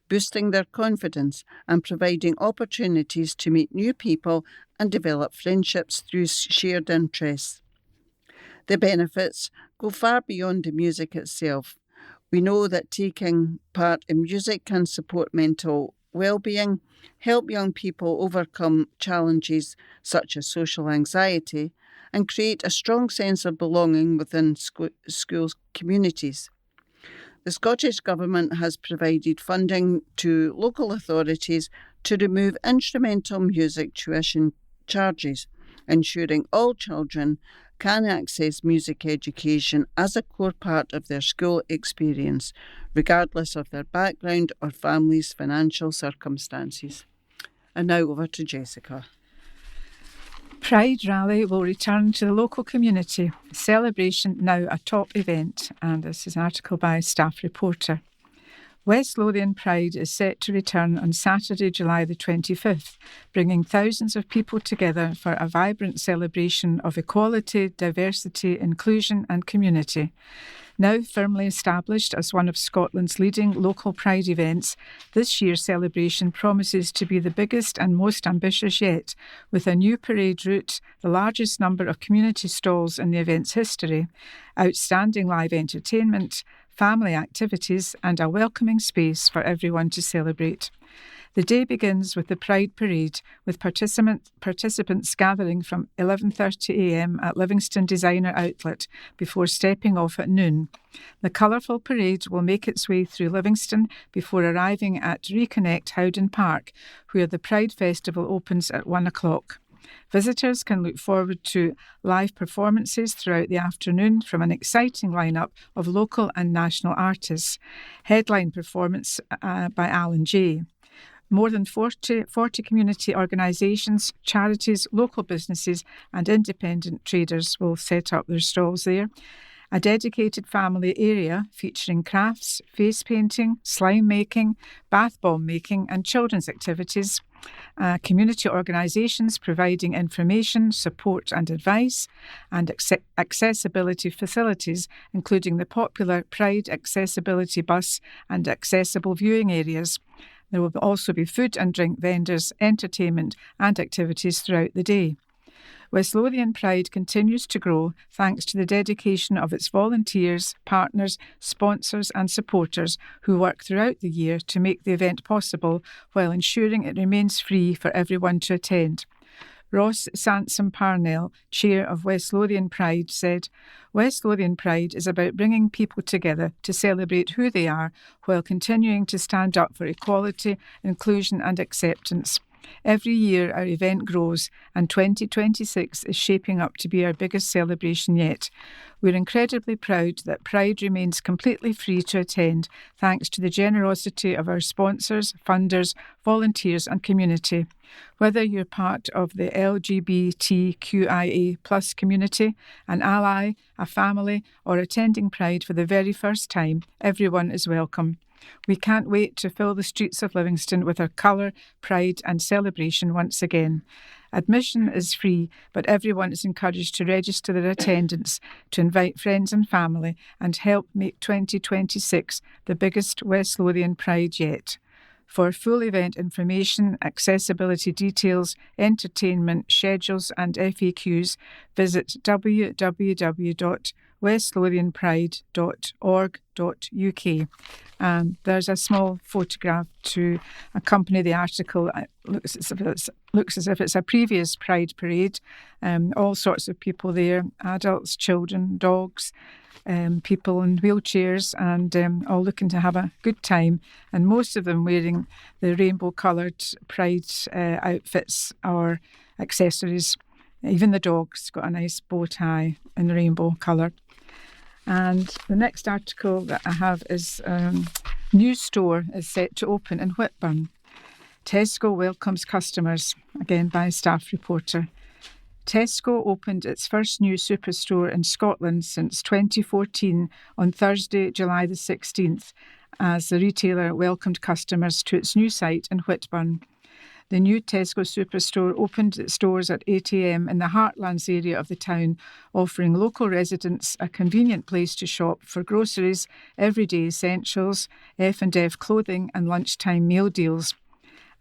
boosting their confidence and providing opportunities to meet new people and develop friendships through shared interests. The benefits go far beyond the music itself. We know that taking part in music can support mental well-being, help young people overcome challenges such as social anxiety, and create a strong sense of belonging within school communities. The Scottish Government has provided funding to local authorities to remove instrumental music tuition charges, ensuring all children can access music education as a core part of their school experience, regardless of their background or family's financial circumstances." And now over to Jessica. Pride Rally will return to the local community. Celebration now a top event. And this is an article by staff reporter. West Lothian Pride is set to return on Saturday, July the 25th, bringing thousands of people together for a vibrant celebration of equality, diversity, inclusion and community. Now firmly established as one of Scotland's leading local pride events, this year's celebration promises to be the biggest and most ambitious yet, with a new parade route, the largest number of community stalls in the event's history, outstanding live entertainment, family activities and a welcoming space for everyone to celebrate. The day begins with the Pride Parade, with participants gathering from 11:30am at Livingston Designer Outlet before stepping off at noon. The colourful parade will make its way through Livingston before arriving at Reconnect Howden Park, where the Pride Festival opens at 1 o'clock. Visitors can look forward to live performances throughout the afternoon from an exciting lineup of local and national artists. Headline performance by Alan Jay. More than 40 community organisations, charities, local businesses and independent traders will set up their stalls there. A dedicated family area featuring crafts, face painting, slime making, bath bomb making and children's activities. Community organisations providing information, support and advice, and accessibility facilities, including the popular Pride Accessibility Bus and accessible viewing areas. There will also be food and drink vendors, entertainment and activities throughout the day. West Lothian Pride continues to grow thanks to the dedication of its volunteers, partners, sponsors and supporters who work throughout the year to make the event possible while ensuring it remains free for everyone to attend. Ross Sansom Parnell, chair of West Lothian Pride, said, "West Lothian Pride is about bringing people together to celebrate who they are while continuing to stand up for equality, inclusion and acceptance. Every year our event grows and 2026 is shaping up to be our biggest celebration yet. We're incredibly proud that Pride remains completely free to attend thanks to the generosity of our sponsors, funders, volunteers and community. Whether you're part of the LGBTQIA+ community, an ally, a family or attending Pride for the very first time, everyone is welcome. We can't wait to fill the streets of Livingston with our colour, pride and celebration once again. Admission is free, but everyone is encouraged to register their attendance, to invite friends and family and help make 2026 the biggest West Lothian Pride yet. For full event information, accessibility details, entertainment, schedules and FAQs, visit www.westlothianpride.org.uk. There's a small photograph to accompany the article. It looks as if it's a previous Pride parade. All sorts of people there, adults, children, dogs, people in wheelchairs and all looking to have a good time, and most of them wearing the rainbow-coloured Pride outfits or accessories. Even the dog's got a nice bow tie in the rainbow colour. And the next article that I have is new store is set to open in Whitburn. Tesco welcomes customers, again by a staff reporter. Tesco opened its first new superstore in Scotland since 2014 on Thursday, July the 16th, as the retailer welcomed customers to its new site in Whitburn. The new Tesco superstore opened its doors at 8 a.m. in the Heartlands area of the town, offering local residents a convenient place to shop for groceries, everyday essentials, F&F clothing and lunchtime meal deals.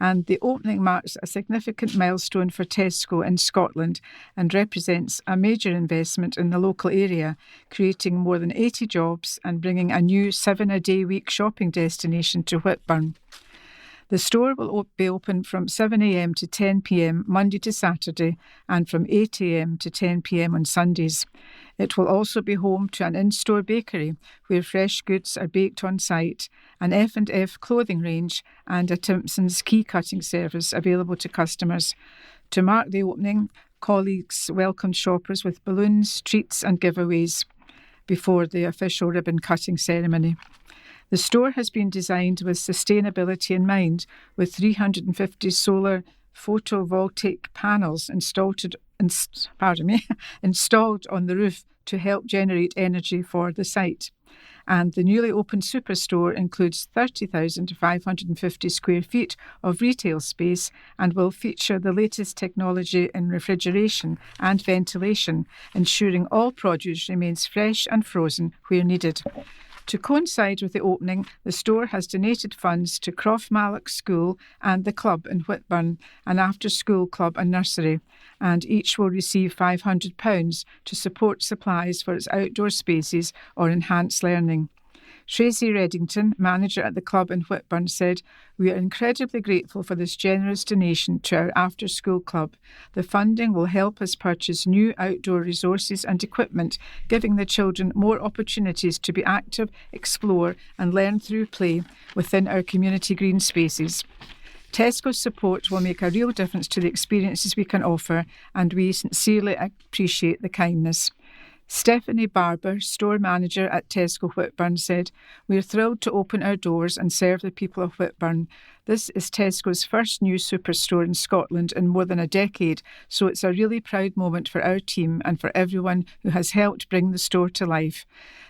And the opening marks a significant milestone for Tesco in Scotland and represents a major investment in the local area, creating more than 80 jobs and bringing a new 7-a-day-week shopping destination to Whitburn. The store will be open from 7 a.m. to 10 p.m. Monday to Saturday and from 8 a.m. to 10 p.m. on Sundays. It will also be home to an in-store bakery where fresh goods are baked on site, an F&F clothing range and a Timpson's key cutting service available to customers. To mark the opening, colleagues welcomed shoppers with balloons, treats and giveaways before the official ribbon cutting ceremony. The store has been designed with sustainability in mind, with 350 solar photovoltaic panels installed on the roof to help generate energy for the site. And the newly opened superstore includes 30,550 square feet of retail space and will feature the latest technology in refrigeration and ventilation, ensuring all produce remains fresh and frozen where needed. To coincide with the opening, the store has donated funds to Croftmalloch School and the club in Whitburn, an after-school club and nursery, and each will receive £500 to support supplies for its outdoor spaces or enhance learning. Tracy Reddington, manager at the club in Whitburn, said, "We are incredibly grateful for this generous donation to our after-school club. The funding will help us purchase new outdoor resources and equipment, giving the children more opportunities to be active, explore and learn through play within our community green spaces. Tesco's support will make a real difference to the experiences we can offer, and we sincerely appreciate the kindness." Stephanie Barber, store manager at Tesco Whitburn, said, "We are thrilled to open our doors and serve the people of Whitburn. This is Tesco's first new superstore in Scotland in more than a decade, so it's a really proud moment for our team and for everyone who has helped bring the store to life.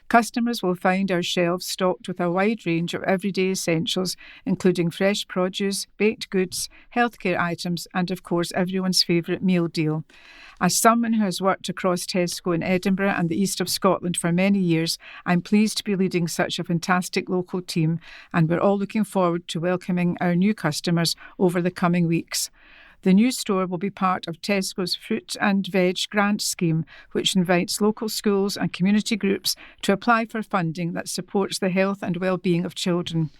Customers will find our shelves stocked with a wide range of everyday essentials, including fresh produce, baked goods, healthcare items, and of course everyone's favourite meal deal. As someone who has worked across Tesco in Edinburgh and the east of Scotland for many years, I'm pleased to be leading such a fantastic local team, and we're all looking forward to welcoming our new customers over the coming weeks. The new store will be part of Tesco's Fruit and Veg Grant Scheme, which invites local schools and community groups to apply for funding that supports the health and well-being of children.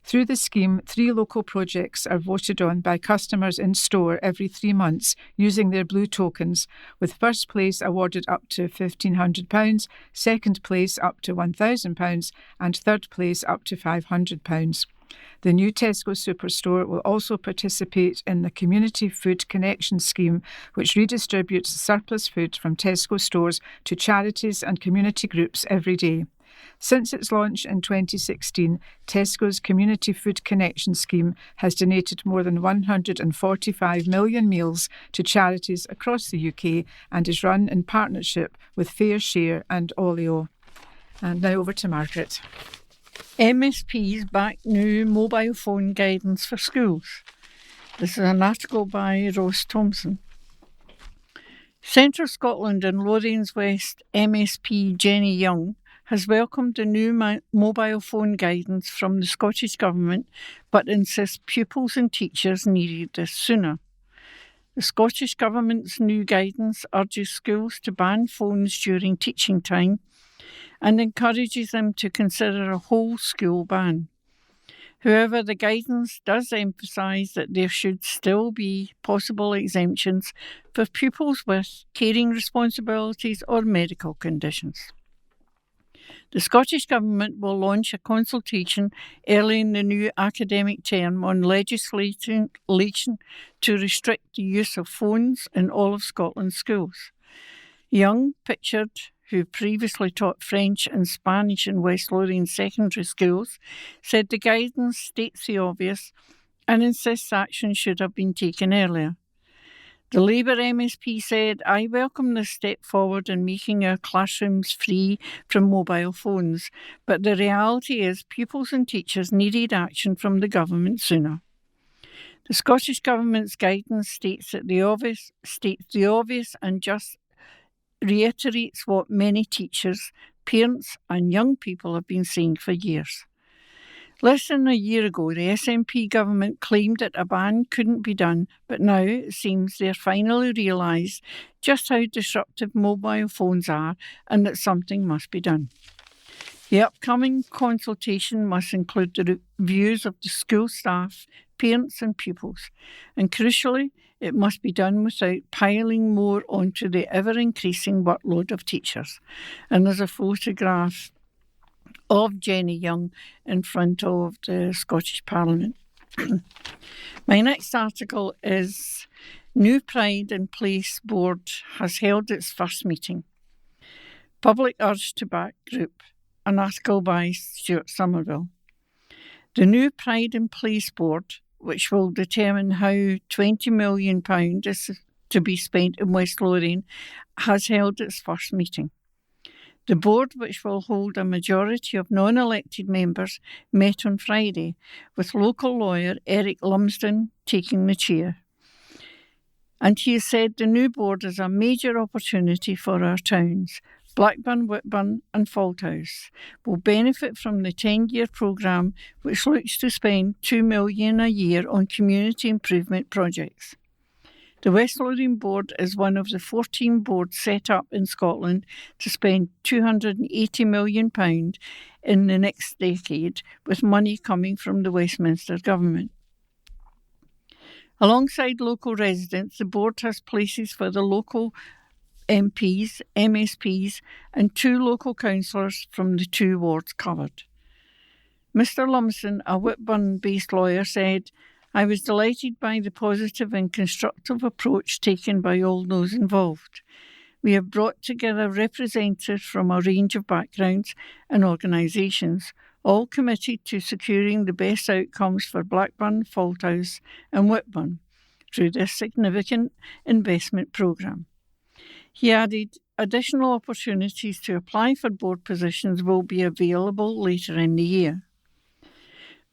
Through the scheme, 3 local projects are voted on by customers in store every 3 months using their blue tokens, with first place awarded up to £1,500, second place up to £1,000 and third place up to £500. The new Tesco Superstore will also participate in the Community Food Connection Scheme, which redistributes surplus food from Tesco stores to charities and community groups every day. Since its launch in 2016, Tesco's Community Food Connection Scheme has donated more than 145 million meals to charities across the UK and is run in partnership with Fair Share and Olio. And now over to Margaret. MSPs back new mobile phone guidance for schools. This is an article by Ross Thompson. Central Scotland and Lothian's West MSP Jenny Young has welcomed the new mobile phone guidance from the Scottish Government, but insists pupils and teachers needed this sooner. The Scottish Government's new guidance urges schools to ban phones during teaching time and encourages them to consider a whole school ban. However, the guidance does emphasise that there should still be possible exemptions for pupils with caring responsibilities or medical conditions. The Scottish Government will launch a consultation early in the new academic term on legislation to restrict the use of phones in all of Scotland's schools. Young, pictured, who previously taught French and Spanish in West Lothian secondary schools, said the guidance states the obvious and insists action should have been taken earlier. The Labour MSP said, "I welcome this step forward in making our classrooms free from mobile phones, but the reality is pupils and teachers needed action from the government sooner." The Scottish Government's guidance states the obvious and just reiterates what many teachers, parents and young people have been saying for years. Less than a year ago, the SNP government claimed that a ban couldn't be done, but now it seems they're finally realised just how disruptive mobile phones are and that something must be done. The upcoming consultation must include the views of the school staff, parents and pupils, and crucially, it must be done without piling more onto the ever-increasing workload of teachers. And there's a photograph of Jenny Young in front of the Scottish Parliament. My next article is New Pride in Place Board has held its first meeting. Public urge to back group, an article by Stuart Somerville. The new Pride in Place Board, which will determine how £20 million is to be spent in West Lothian, has held its first meeting. The board, which will hold a majority of non-elected members, met on Friday, with local lawyer Eric Lumsden taking the chair. And he said the new board is a major opportunity for our towns. Blackburn, Whitburn and Falthouse will benefit from the 10-year programme, which looks to spend £2 million a year on community improvement projects. The West Lothian Board is one of the 14 boards set up in Scotland to spend £280 million in the next decade, with money coming from the Westminster Government. Alongside local residents, the board has places for the local MPs, MSPs and 2 local councillors from the 2 wards covered. Mr Lumsden, a Whitburn-based lawyer, said, "I was delighted by the positive and constructive approach taken by all those involved. We have brought together representatives from a range of backgrounds and organisations, all committed to securing the best outcomes for Blackburn, Falthouse and Whitburn through this significant investment programme." He added, additional opportunities to apply for board positions will be available later in the year.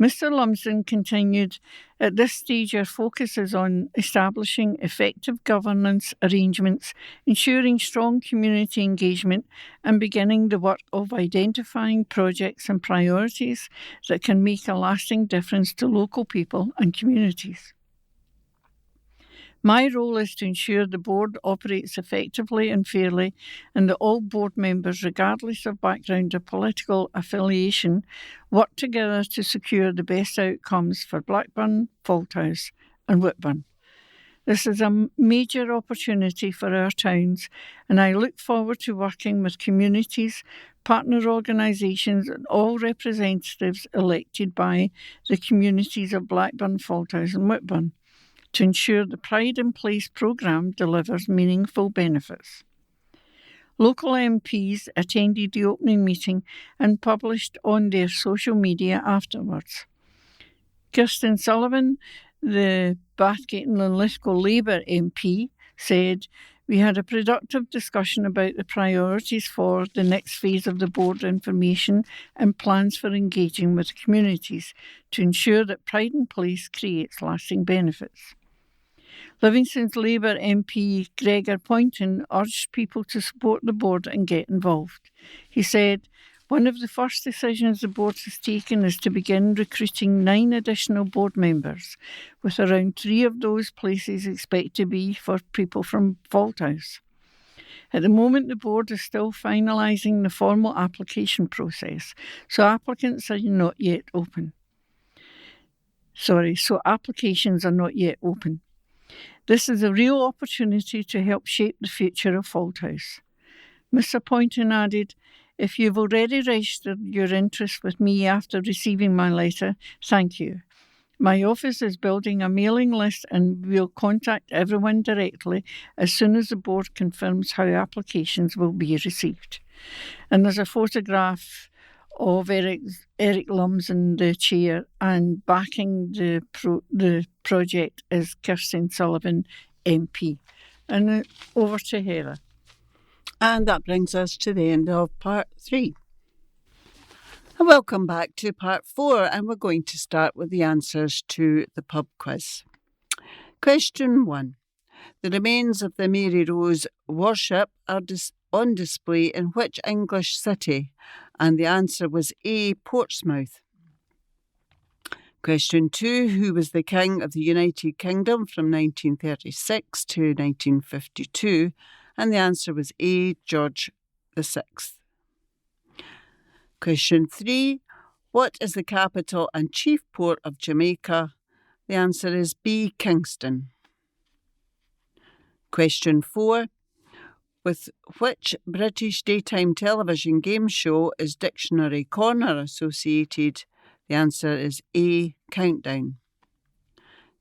Mr Lumsden continued, "At this stage our focus is on establishing effective governance arrangements, ensuring strong community engagement and beginning the work of identifying projects and priorities that can make a lasting difference to local people and communities. My role is to ensure the board operates effectively and fairly and that all board members, regardless of background or political affiliation, work together to secure the best outcomes for Blackburn, Falthouse and Whitburn. This is a major opportunity for our towns and I look forward to working with communities, partner organisations and all representatives elected by the communities of Blackburn, Falthouse and Whitburn to ensure the Pride in Place programme delivers meaningful benefits. Local MPs attended the opening meeting and published on their social media afterwards. Kirsten Sullivan, the Bathgate and Linlithgow Labour MP, said, "We had a productive discussion about the priorities for the next phase of the board information and plans for engaging with communities to ensure that Pride in Place creates lasting benefits." Livingston's Labour MP Gregor Poynton urged people to support the board and get involved. He said, "One of the first decisions the board has taken is to begin recruiting 9 additional board members, with around 3 of those places expected to be for people from Falthouse. At the moment, the board is still finalising the formal application process, so applications are not yet open. This is a real opportunity to help shape the future of Falthouse." Mr Poynton added, "If you've already registered your interest with me after receiving my letter, thank you. My office is building a mailing list and we'll contact everyone directly as soon as the board confirms how applications will be received." And there's a photograph of Eric Lum's in the chair, and backing the project is Kirsten Sullivan, MP. And over to Hera. And that brings us to the end of part 3. And welcome back to part 4, and we're going to start with the answers to the pub quiz. Question 1. The remains of the Mary Rose worship are on display in which English city? And the answer was A, Portsmouth. Question 2. Who was the King of the United Kingdom from 1936 to 1952? And the answer was A, George VI. Question 3. What is the capital and chief port of Jamaica? The answer is B, Kingston. Question 4. With which British daytime television game show is Dictionary Corner associated? The answer is A, Countdown.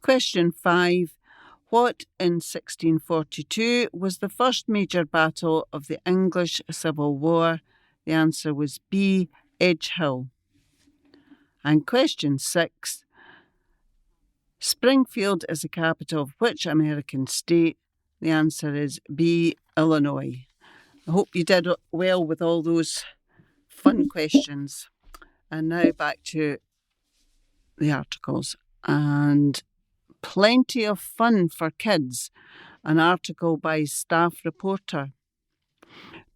Question 5. What in 1642 was the first major battle of the English Civil War? The answer was B, Edge Hill. And question 6. Springfield is the capital of which American state? The answer is B, Illinois. I hope you did well with all those fun questions. And now back to the articles. And plenty of fun for kids. An article by staff reporter.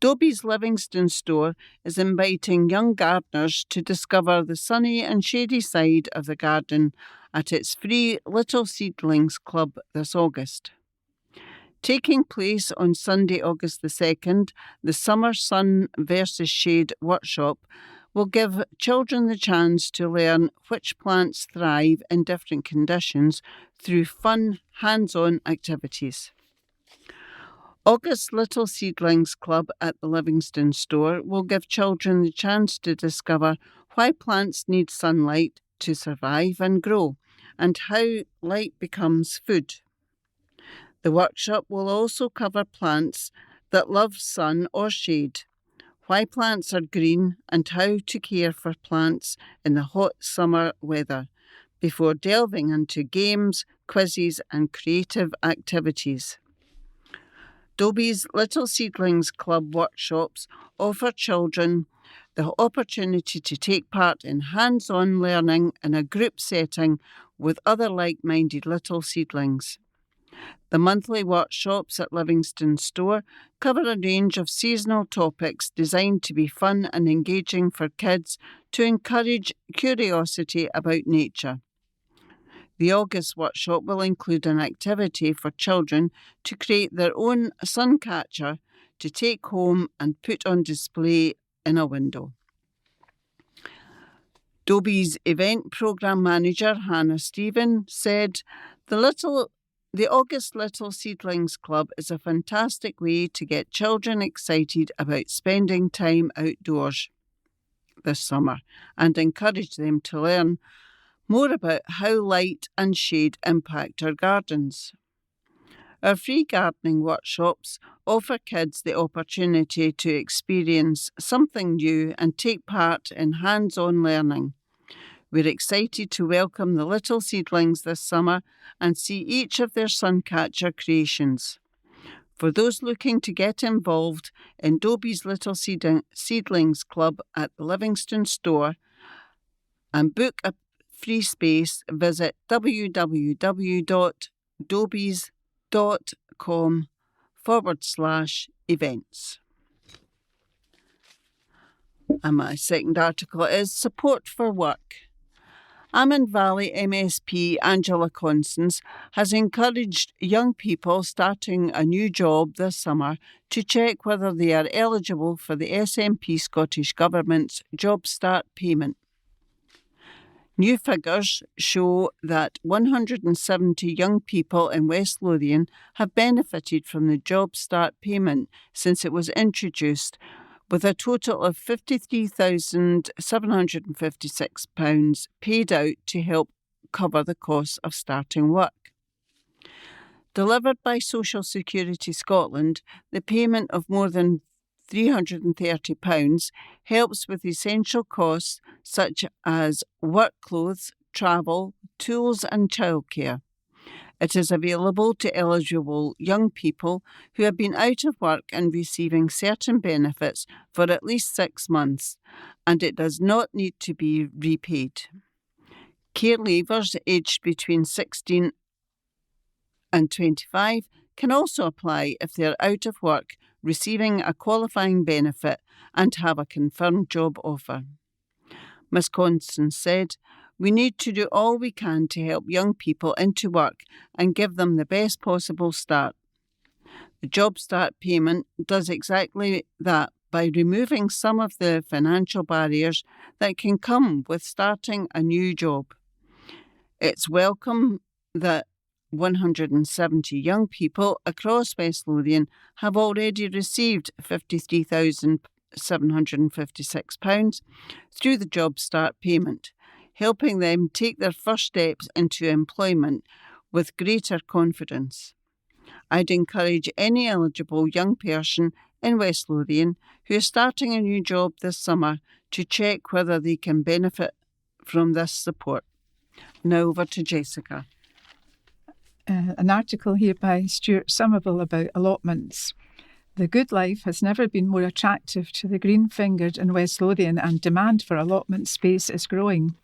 Dobie's Livingston store is inviting young gardeners to discover the sunny and shady side of the garden at its free Little Seedlings Club this August. Taking place on Sunday, August the 2nd, the Summer Sun versus Shade workshop will give children the chance to learn which plants thrive in different conditions through fun, hands-on activities. August Little Seedlings Club at the Livingston store will give children the chance to discover why plants need sunlight to survive and grow, and how light becomes food. The workshop will also cover plants that love sun or shade, why plants are green and how to care for plants in the hot summer weather, before delving into games, quizzes and creative activities. Dobie's Little Seedlings Club workshops offer children the opportunity to take part in hands-on learning in a group setting with other like-minded little seedlings. The monthly workshops at Livingston Store cover a range of seasonal topics designed to be fun and engaging for kids to encourage curiosity about nature. The August workshop will include an activity for children to create their own sun catcher to take home and put on display in a window. Dobie's event programme manager, Hannah Stephen, said, The August Little Seedlings Club is a fantastic way to get children excited about spending time outdoors this summer and encourage them to learn more about how light and shade impact our gardens. Our free gardening workshops offer kids the opportunity to experience something new and take part in hands-on learning. We're excited to welcome the little seedlings this summer and see each of their suncatcher creations. For those looking to get involved in Dobie's Little Seedlings Club at the Livingston Store and book a free space, visit www.dobies.com/events. And my second article is Support for Work. Amman Valley MSP Angela Constance has encouraged young people starting a new job this summer to check whether they are eligible for the SNP Scottish Government's Job Start payment. New figures show that 170 young people in West Lothian have benefited from the Job Start payment since it was introduced, with a total of £53,756 paid out to help cover the costs of starting work. Delivered by Social Security Scotland, the payment of more than £330 helps with essential costs such as work clothes, travel, tools and childcare. It is available to eligible young people who have been out of work and receiving certain benefits for at least 6 months, and it does not need to be repaid. Care leavers aged between 16 and 25 can also apply if they are out of work, receiving a qualifying benefit and have a confirmed job offer. Ms. Constance said, "We need to do all we can to help young people into work and give them the best possible start. The Job Start payment does exactly that by removing some of the financial barriers that can come with starting a new job. It's welcome that 170 young people across West Lothian have already received £53,756 through the Job Start payment, helping them take their first steps into employment with greater confidence. I'd encourage any eligible young person in West Lothian who is starting a new job this summer to check whether they can benefit from this support." Now over to Jessica. An article here by Stuart Somerville about allotments. The good life has never been more attractive to the green-fingered in West Lothian, and demand for allotment space is growing.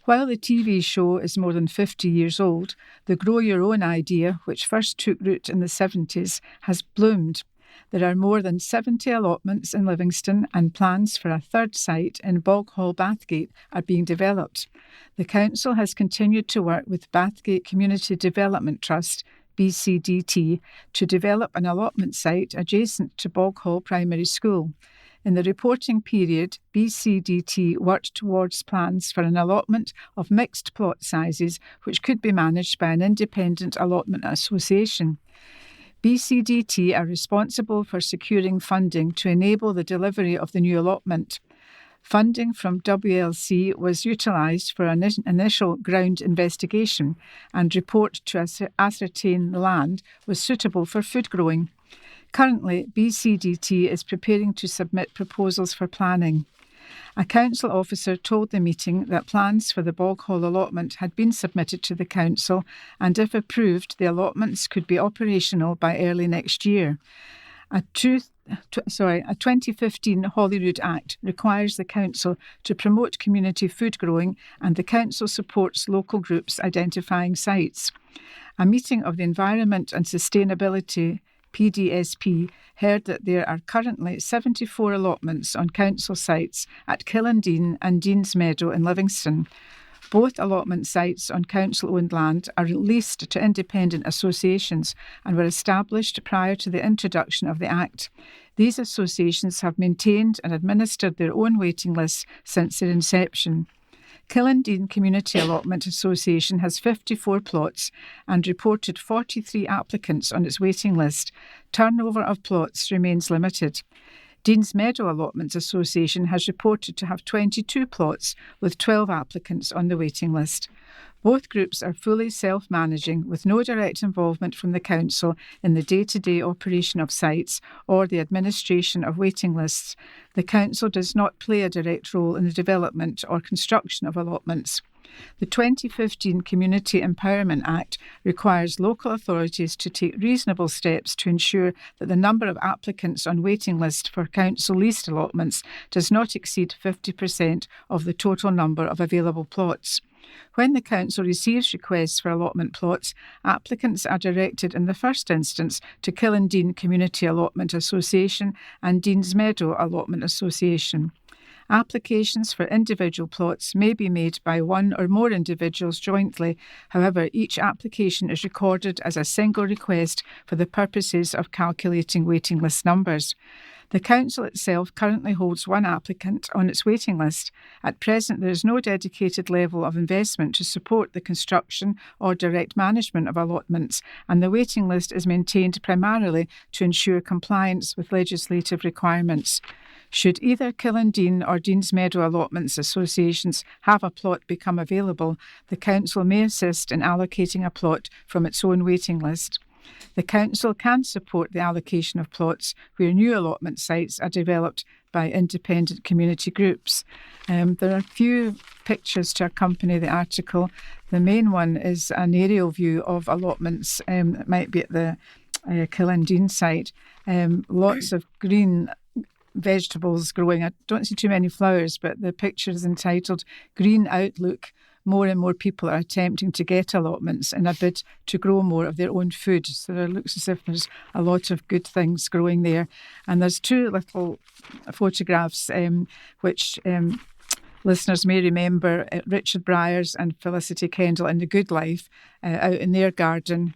While the TV show is more than 50 years old, the grow your own idea, which first took root in the 70s, has bloomed. There are more than 70 allotments in Livingston, and plans for a third site in Boghall, Bathgate are being developed. The council has continued to work with Bathgate Community Development Trust, BCDT, to develop an allotment site adjacent to Boghall Primary School. In the reporting period, BCDT worked towards plans for an allotment of mixed plot sizes, which could be managed by an independent allotment association. BCDT are responsible for securing funding to enable the delivery of the new allotment. Funding from WLC was utilised for an initial ground investigation, and report to ascertain the land was suitable for food growing. Currently, BCDT is preparing to submit proposals for planning. A council officer told the meeting that plans for the Boghall allotment had been submitted to the council, and if approved, the allotments could be operational by early next year. A 2015 Holyrood Act requires the council to promote community food growing, and the council supports local groups identifying sites. A meeting of the Environment and Sustainability PDSP heard that there are currently 74 allotments on council sites at Killandine and Deans Meadow in Livingston. Both allotment sites on council-owned land are leased to independent associations and were established prior to the introduction of the Act. These associations have maintained and administered their own waiting lists since their inception. Killandine Community Allotment Association has 54 plots and reported 43 applicants on its waiting list. Turnover of plots remains limited. Deans Meadow Allotments Association has reported to have 22 plots with 12 applicants on the waiting list. Both groups are fully self-managing, with no direct involvement from the council in the day-to-day operation of sites or the administration of waiting lists. The council does not play a direct role in the development or construction of allotments. The 2015 Community Empowerment Act requires local authorities to take reasonable steps to ensure that the number of applicants on waiting list for council leased allotments does not exceed 50% of the total number of available plots. When the council receives requests for allotment plots, applicants are directed in the first instance to Killandine Community Allotment Association and Deans Meadow Allotment Association. Applications for individual plots may be made by one or more individuals jointly. However, each application is recorded as a single request for the purposes of calculating waiting list numbers. The council itself currently holds one applicant on its waiting list. At present, there is no dedicated level of investment to support the construction or direct management of allotments, and the waiting list is maintained primarily to ensure compliance with legislative requirements. Should either Killandine or Deans Meadow Allotments Associations have a plot become available, the council may assist in allocating a plot from its own waiting list. The council can support the allocation of plots where new allotment sites are developed by independent community groups. There are a few pictures to accompany the article. The main one is an aerial view of allotments. It might be at the Killindine site. Lots of green vegetables growing. I don't see too many flowers, but the picture is entitled Green Outlook. More and more people are attempting to get allotments in a bid to grow more of their own food. So it looks as if there's a lot of good things growing there. And there's two little photographs which listeners may remember, Richard Bryars and Felicity Kendall in The Good Life, out in their garden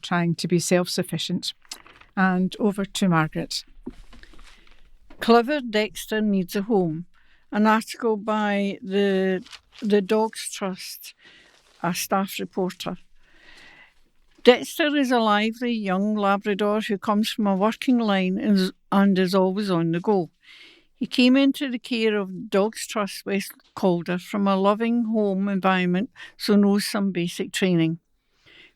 trying to be self-sufficient. And over to Margaret. Clever Dexter Needs a Home. An article by the Dogs Trust, a staff reporter. Dexter is a lively young Labrador who comes from a working line and is always on the go. He came into the care of Dogs Trust West Calder from a loving home environment, so knows some basic training.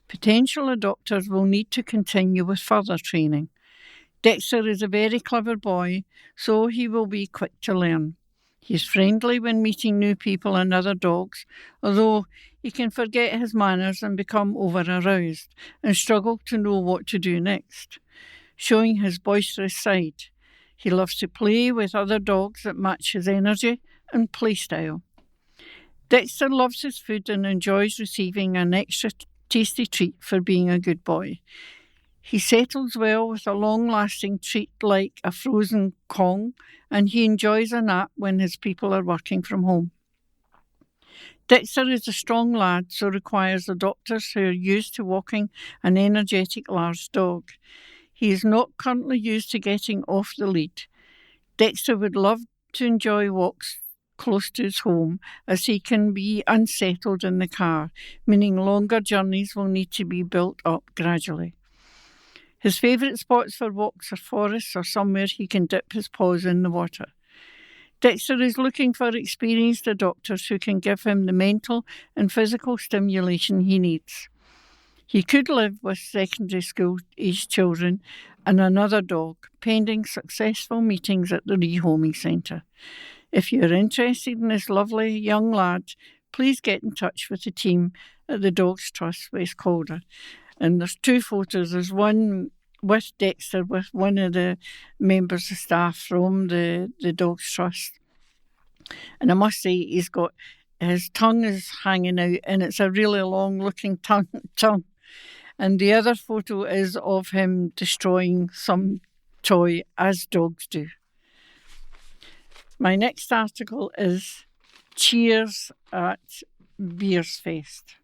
Potential adopters will need to continue with further training. Dexter is a very clever boy, so he will be quick to learn. He is friendly when meeting new people and other dogs, although he can forget his manners and become over-aroused and struggle to know what to do next. Showing his boisterous side, he loves to play with other dogs that match his energy and play style. Dexter loves his food and enjoys receiving an extra tasty treat for being a good boy. He settles well with a long-lasting treat like a frozen Kong, and he enjoys a nap when his people are working from home. Dexter is a strong lad, so requires adopters who are used to walking an energetic large dog. He is not currently used to getting off the lead. Dexter would love to enjoy walks close to his home, as he can be unsettled in the car, meaning longer journeys will need to be built up gradually. His favourite spots for walks are forests or somewhere he can dip his paws in the water. Dexter is looking for experienced adopters who can give him the mental and physical stimulation he needs. He could live with secondary school-aged children and another dog, pending successful meetings at the rehoming centre. If you're interested in this lovely young lad, please get in touch with the team at the Dogs Trust West Calder. And there's two photos. There's one with Dexter with one of the members of staff from the Dogs Trust. And I must say, his tongue is hanging out, and it's a really long-looking tongue. And the other photo is of him destroying some toy, as dogs do. My next article is Cheers at Beers Fest.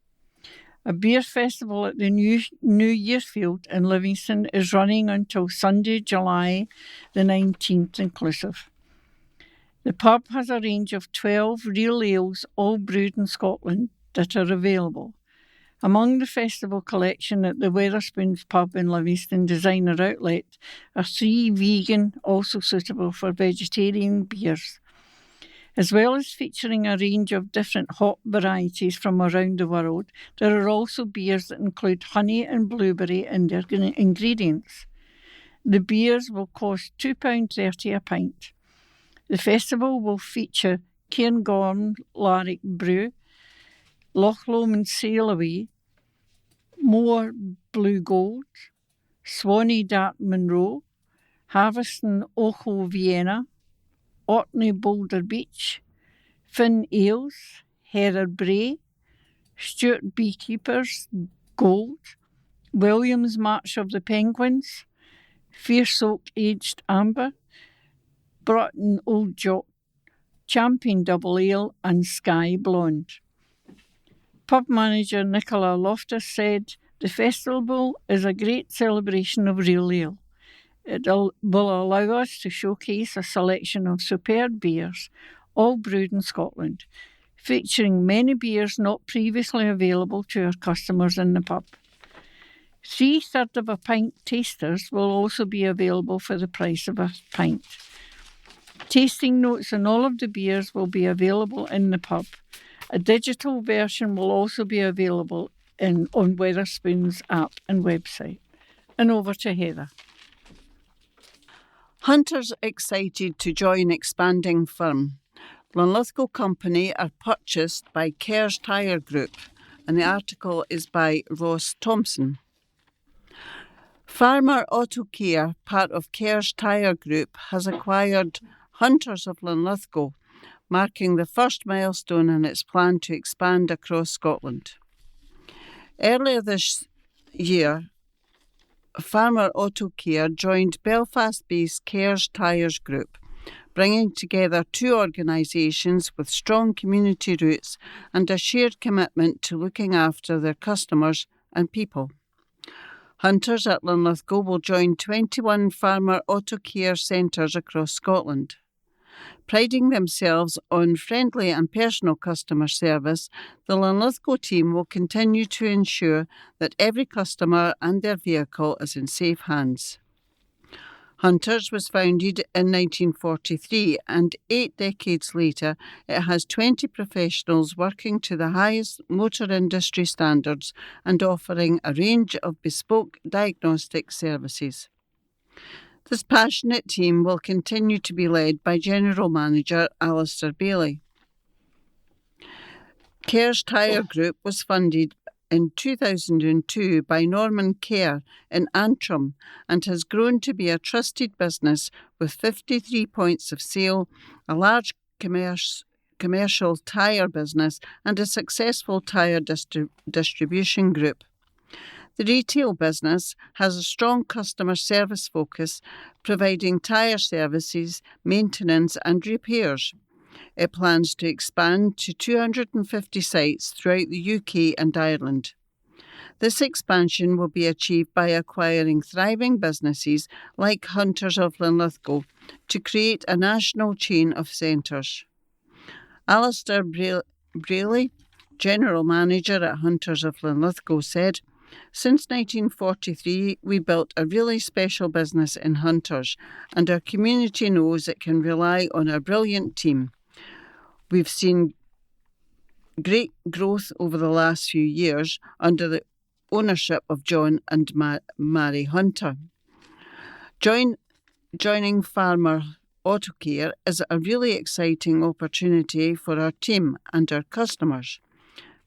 A beer festival at the New Yearfield in Livingston is running until Sunday, July the 19th inclusive. The pub has a range of 12 real ales, all brewed in Scotland, that are available. Among the festival collection at the Wetherspoons pub in Livingston Designer Outlet are 3 vegan, also suitable for vegetarian beers. As well as featuring a range of different hop varieties from around the world, there are also beers that include honey and blueberry in their ingredients. The beers will cost £2.30 a pint. The festival will feature Cairngorm Larrick Brew, Loch Lomond Sail Away, Moor Blue Gold, Swanee Dart Monroe, Harveston Ocho Vienna, Orkney Boulder Beach, Finn Ales, Heather Bray, Stuart Beekeepers Gold, Williams March of the Penguins, Fierce Oak Aged Amber, Broughton Old Jock, Champion Double Ale and Sky Blonde. Pub manager Nicola Loftus said, "The festival is a great celebration of real ale. It will allow us to showcase a selection of superb beers, all brewed in Scotland, featuring many beers not previously available to our customers in the pub. 3/3 of a pint tasters will also be available for the price of a pint. Tasting notes on all of the beers will be available in the pub. A digital version will also be available on Wetherspoon's app and website." And over to Heather. Hunters excited to join expanding firm. Linlithgow Company are purchased by Kerr's Tyre Group, and the article is by Ross Thompson. Farmer Auto Care, part of Kerr's Tyre Group, has acquired Hunters of Linlithgow, marking the first milestone in its plan to expand across Scotland. Earlier this year, Farmer Auto Care joined Belfast-based Kerr's Tyres Group, bringing together two organisations with strong community roots and a shared commitment to looking after their customers and people. Hunters at Linlithgow will join 21 Farmer Auto Care centres across Scotland. Priding themselves on friendly and personal customer service, the Linlithgow team will continue to ensure that every customer and their vehicle is in safe hands. Hunters was founded in 1943, and 8 decades later it has 20 professionals working to the highest motor industry standards and offering a range of bespoke diagnostic services. This passionate team will continue to be led by General Manager Alistair Bailey. Kerr's Tyre Group was funded in 2002 by Norman Kerr in Antrim and has grown to be a trusted business with 53 points of sale, a large commercial tyre business and a successful tyre distribution group. The retail business has a strong customer service focus, providing tyre services, maintenance and repairs. It plans to expand to 250 sites throughout the UK and Ireland. This expansion will be achieved by acquiring thriving businesses like Hunters of Linlithgow to create a national chain of centres. Alistair Braley, General Manager at Hunters of Linlithgow, said, "Since 1943, we built a really special business in Hunters, and our community knows it can rely on our brilliant team. We've seen great growth over the last few years under the ownership of John and Mary Hunter. Joining Farmer Auto Care is a really exciting opportunity for our team and our customers.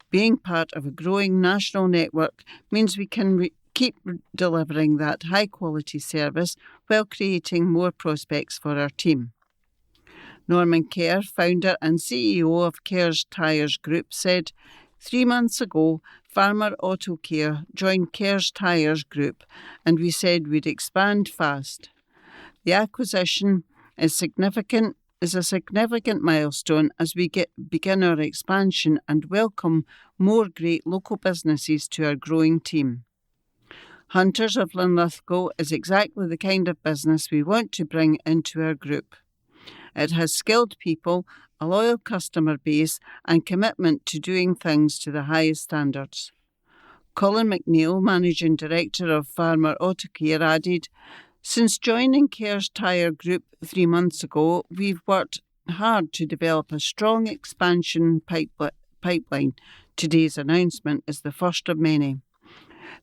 Being part of a growing national network means we can keep delivering that high-quality service while creating more prospects for our team." Norman Kerr, founder and CEO of Kerr's Tyres Group, said, 3 months ago, Farmer Auto Care joined Kerr's Tyres Group and we said we'd expand fast. The acquisition is a significant milestone as we begin our expansion and welcome more great local businesses to our growing team. Hunters of Linlithgow is exactly the kind of business we want to bring into our group. It has skilled people, a loyal customer base and commitment to doing things to the highest standards. Colin McNeill, Managing Director of Farmer Auto Care, added, "Since joining Kerr's Tyre Group 3 months ago, we've worked hard to develop a strong expansion pipeline. Today's announcement is the first of many.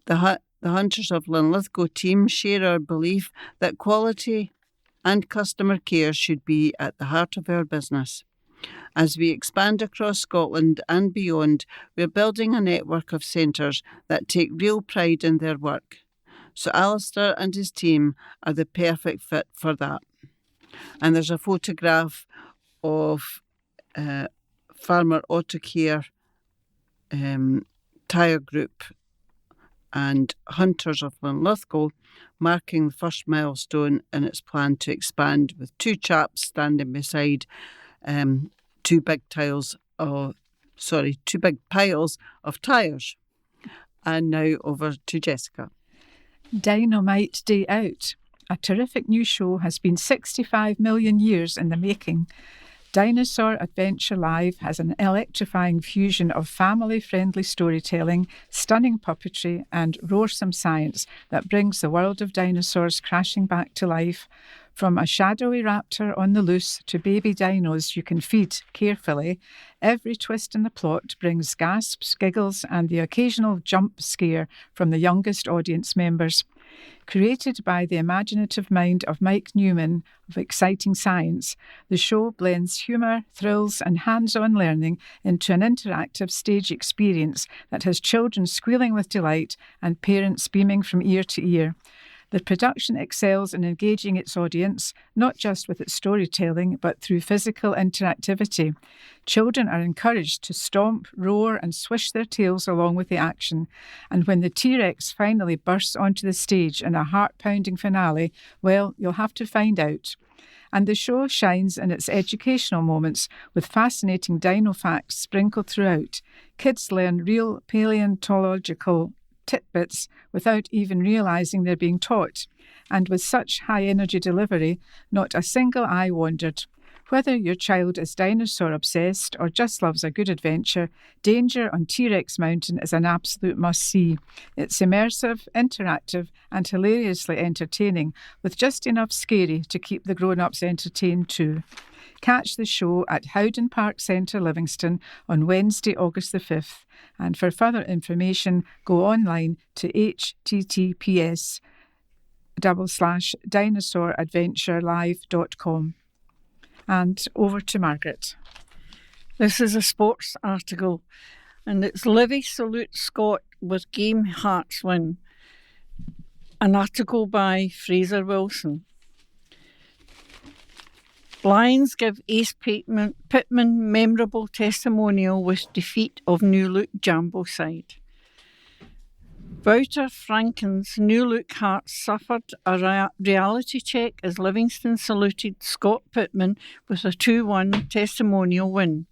The Hunters of Linlithgow team share our belief that quality and customer care should be at the heart of our business. As we expand across Scotland and beyond, we're building a network of centres that take real pride in their work. So Alistair and his team are the perfect fit for that." And there's a photograph of Farmer Auto Care Tyre Group and Hunters of Linlithgow marking the first milestone in its plan to expand, with two chaps standing beside two big piles of tyres. And now over to Jessica. Dynamite Day Out. A terrific new show has been 65 million years in the making. Dinosaur Adventure Live has an electrifying fusion of family-friendly storytelling, stunning puppetry and roarsome science that brings the world of dinosaurs crashing back to life. From a shadowy raptor on the loose to baby dinos you can feed carefully, every twist in the plot brings gasps, giggles and the occasional jump scare from the youngest audience members. Created by the imaginative mind of Mike Newman of Exciting Science, the show blends humour, thrills and hands-on learning into an interactive stage experience that has children squealing with delight and parents beaming from ear to ear. The production excels in engaging its audience, not just with its storytelling, but through physical interactivity. Children are encouraged to stomp, roar, and swish their tails along with the action. And when the T-Rex finally bursts onto the stage in a heart-pounding finale, well, you'll have to find out. And the show shines in its educational moments with fascinating dino facts sprinkled throughout. Kids learn real paleontological tidbits without even realising they're being taught. And with such high energy delivery, not a single eye wandered. Whether your child is dinosaur obsessed or just loves a good adventure, Danger on T-Rex Mountain is an absolute must-see. It's immersive, interactive and hilariously entertaining, with just enough scary to keep the grown-ups entertained too. Catch the show at Howden Park Centre, Livingston on Wednesday, August the 5th. And for further information, go online to https://dinosauradventurelive.com. And over to Margaret. This is a sports article, and it's Livy salutes Scott with game Hearts win. An article by Fraser Wilson. Lions give Ace Pittman memorable testimonial with defeat of New Look Jambo side. Wouter Franken's New Look Hearts suffered a reality check as Livingston saluted Scott Pittman with a 2-1 testimonial win.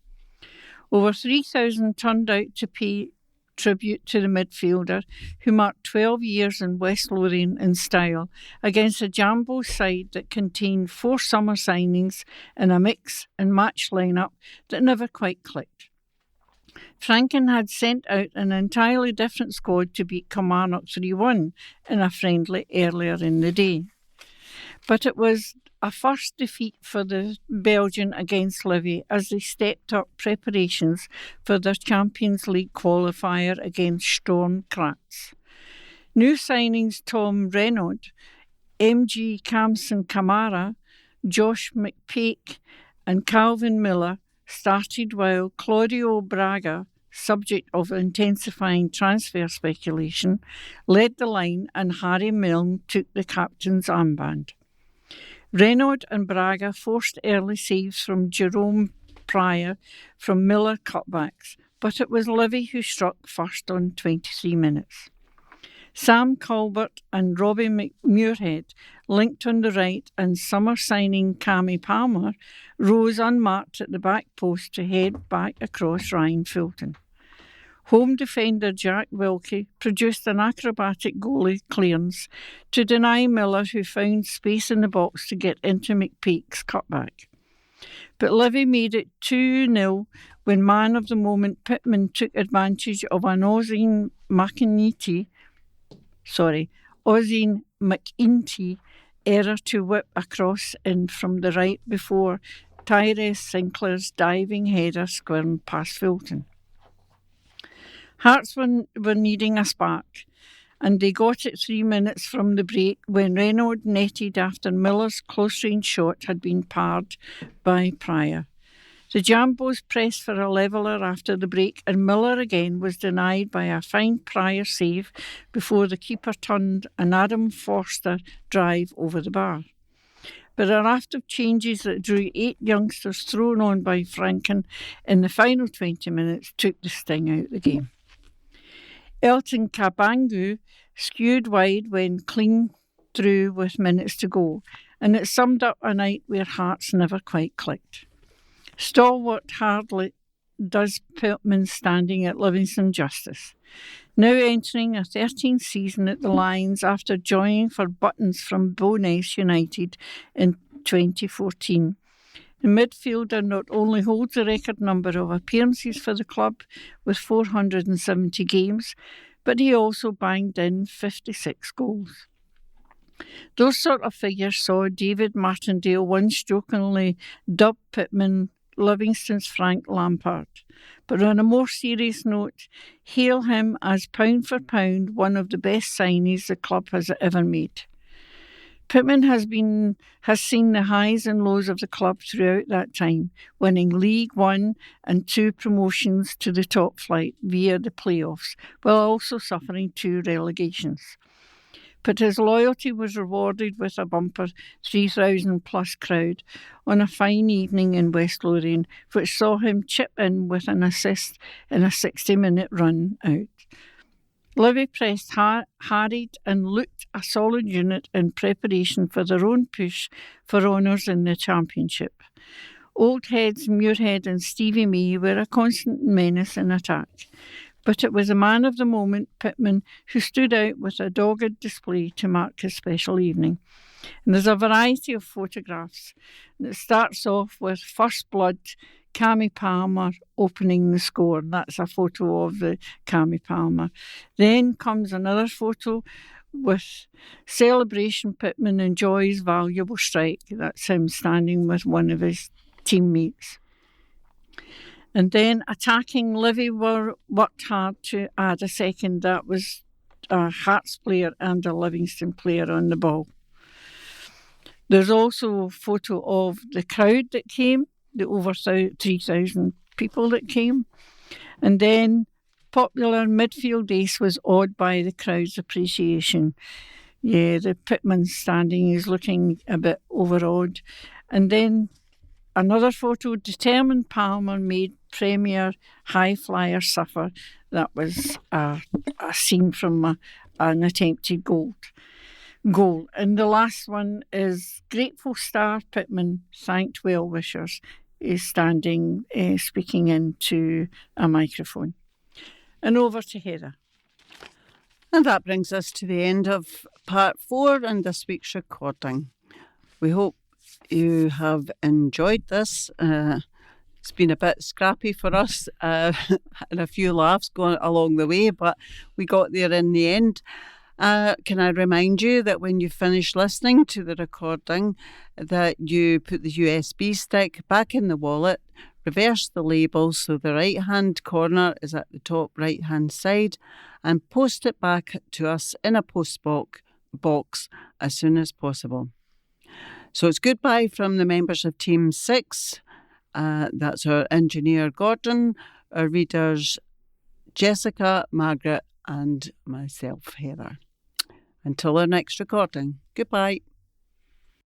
Over 3,000 turned out to pay tribute to the midfielder, who marked 12 years in West Lothian in style, against a Jambo side that contained 4 summer signings in a mix and match lineup that never quite clicked. Franken had sent out an entirely different squad to beat Kilmarnock 3-1 in a friendly earlier in the day. But it was a first defeat for the Belgian against Livy as they stepped up preparations for their Champions League qualifier against Storm Graz. New signings Tom Renaud, MG Kamson Kamara, Josh McPake and Calvin Miller started, while Claudio Braga, subject of intensifying transfer speculation, led the line and Harry Milne took the captain's armband. Renaud and Braga forced early saves from Jerome Pryor from Miller cutbacks, but it was Livy who struck first on 23 minutes. Sam Colbert and Robbie Muirhead linked on the right, and summer signing Cammy Palmer rose unmarked at the back post to head back across Ryan Fulton. Home defender Jack Wilkie produced an acrobatic goalie clearance to deny Miller, who found space in the box to get into McPeake's cutback. But Livy made it 2-0 when man of the moment Pittman took advantage of an Oisin McIntyre error to whip a cross in from the right before Tyrese Sinclair's diving header squirmed past Fulton. Hearts were needing a spark, and they got it 3 minutes from the break when Renaud netted after Miller's close-range shot had been parred by Pryor. The Jambos pressed for a leveller after the break, and Miller again was denied by a fine Pryor save before the keeper turned an Adam Forster drive over the bar. But a raft of changes that drew 8 youngsters thrown on by Franken in the final 20 minutes took the sting out of the game. Elton Kabangu skewed wide when clean through with minutes to go, and it summed up a night where Hearts never quite clicked. Stalwart hardly does Pittman's standing at Livingston justice. Now entering a 13th season at the Lions after joining for Buttons from Bo'ness United in 2014. The midfielder not only holds the record number of appearances for the club with 470 games, but he also banged in 56 goals. Those sort of figures saw David Martindale once jokingly dub Pittman Livingston's Frank Lampard. But on a more serious note, hail him as pound for pound one of the best signings the club has ever made. Pittman has seen the highs and lows of the club throughout that time, winning League One and 2 promotions to the top flight via the playoffs, while also suffering 2 relegations. But his loyalty was rewarded with a bumper 3,000 plus crowd on a fine evening in West Lothian, which saw him chip in with an assist in a 60-minute run out. Livy pressed harried and looked a solid unit in preparation for their own push for honours in the Championship. Old heads Muirhead and Stevie May were a constant menace in attack. But it was a man of the moment, Pittman, who stood out with a dogged display to mark his special evening. And there's a variety of photographs. It starts off with First Blood, Cammy Palmer opening the score. That's a photo of the Cammy Palmer. Then comes another photo with Celebration Pittman enjoys valuable strike. That's him standing with one of his teammates. And then attacking Livy worked hard to add a second. That was a Hearts player and a Livingston player on the ball. There's also a photo of the crowd that came, the over 3,000 people that came. And then popular midfield ace was awed by the crowd's appreciation. Yeah, the Pittman standing is looking a bit overawed. And then another photo, determined Palmer made Premier high flyer suffer. That was a scene from an attempted goal. And the last one is grateful star Pittman thanked well-wishers, is standing speaking into a microphone. And over to Heather. And that brings us to the end of part 4 and this week's recording. We hope you have enjoyed this. It's been a bit scrappy for us and a few laughs going along the way, but we got there in the end. Can I remind you that when you finish listening to the recording, that you put the USB stick back in the wallet, reverse the label so the right-hand corner is at the top right-hand side, and post it back to us in a post box as soon as possible. So it's goodbye from the members of Team 6. That's our engineer Gordon, our readers Jessica, Margaret and myself, Heather. Until our next recording, goodbye.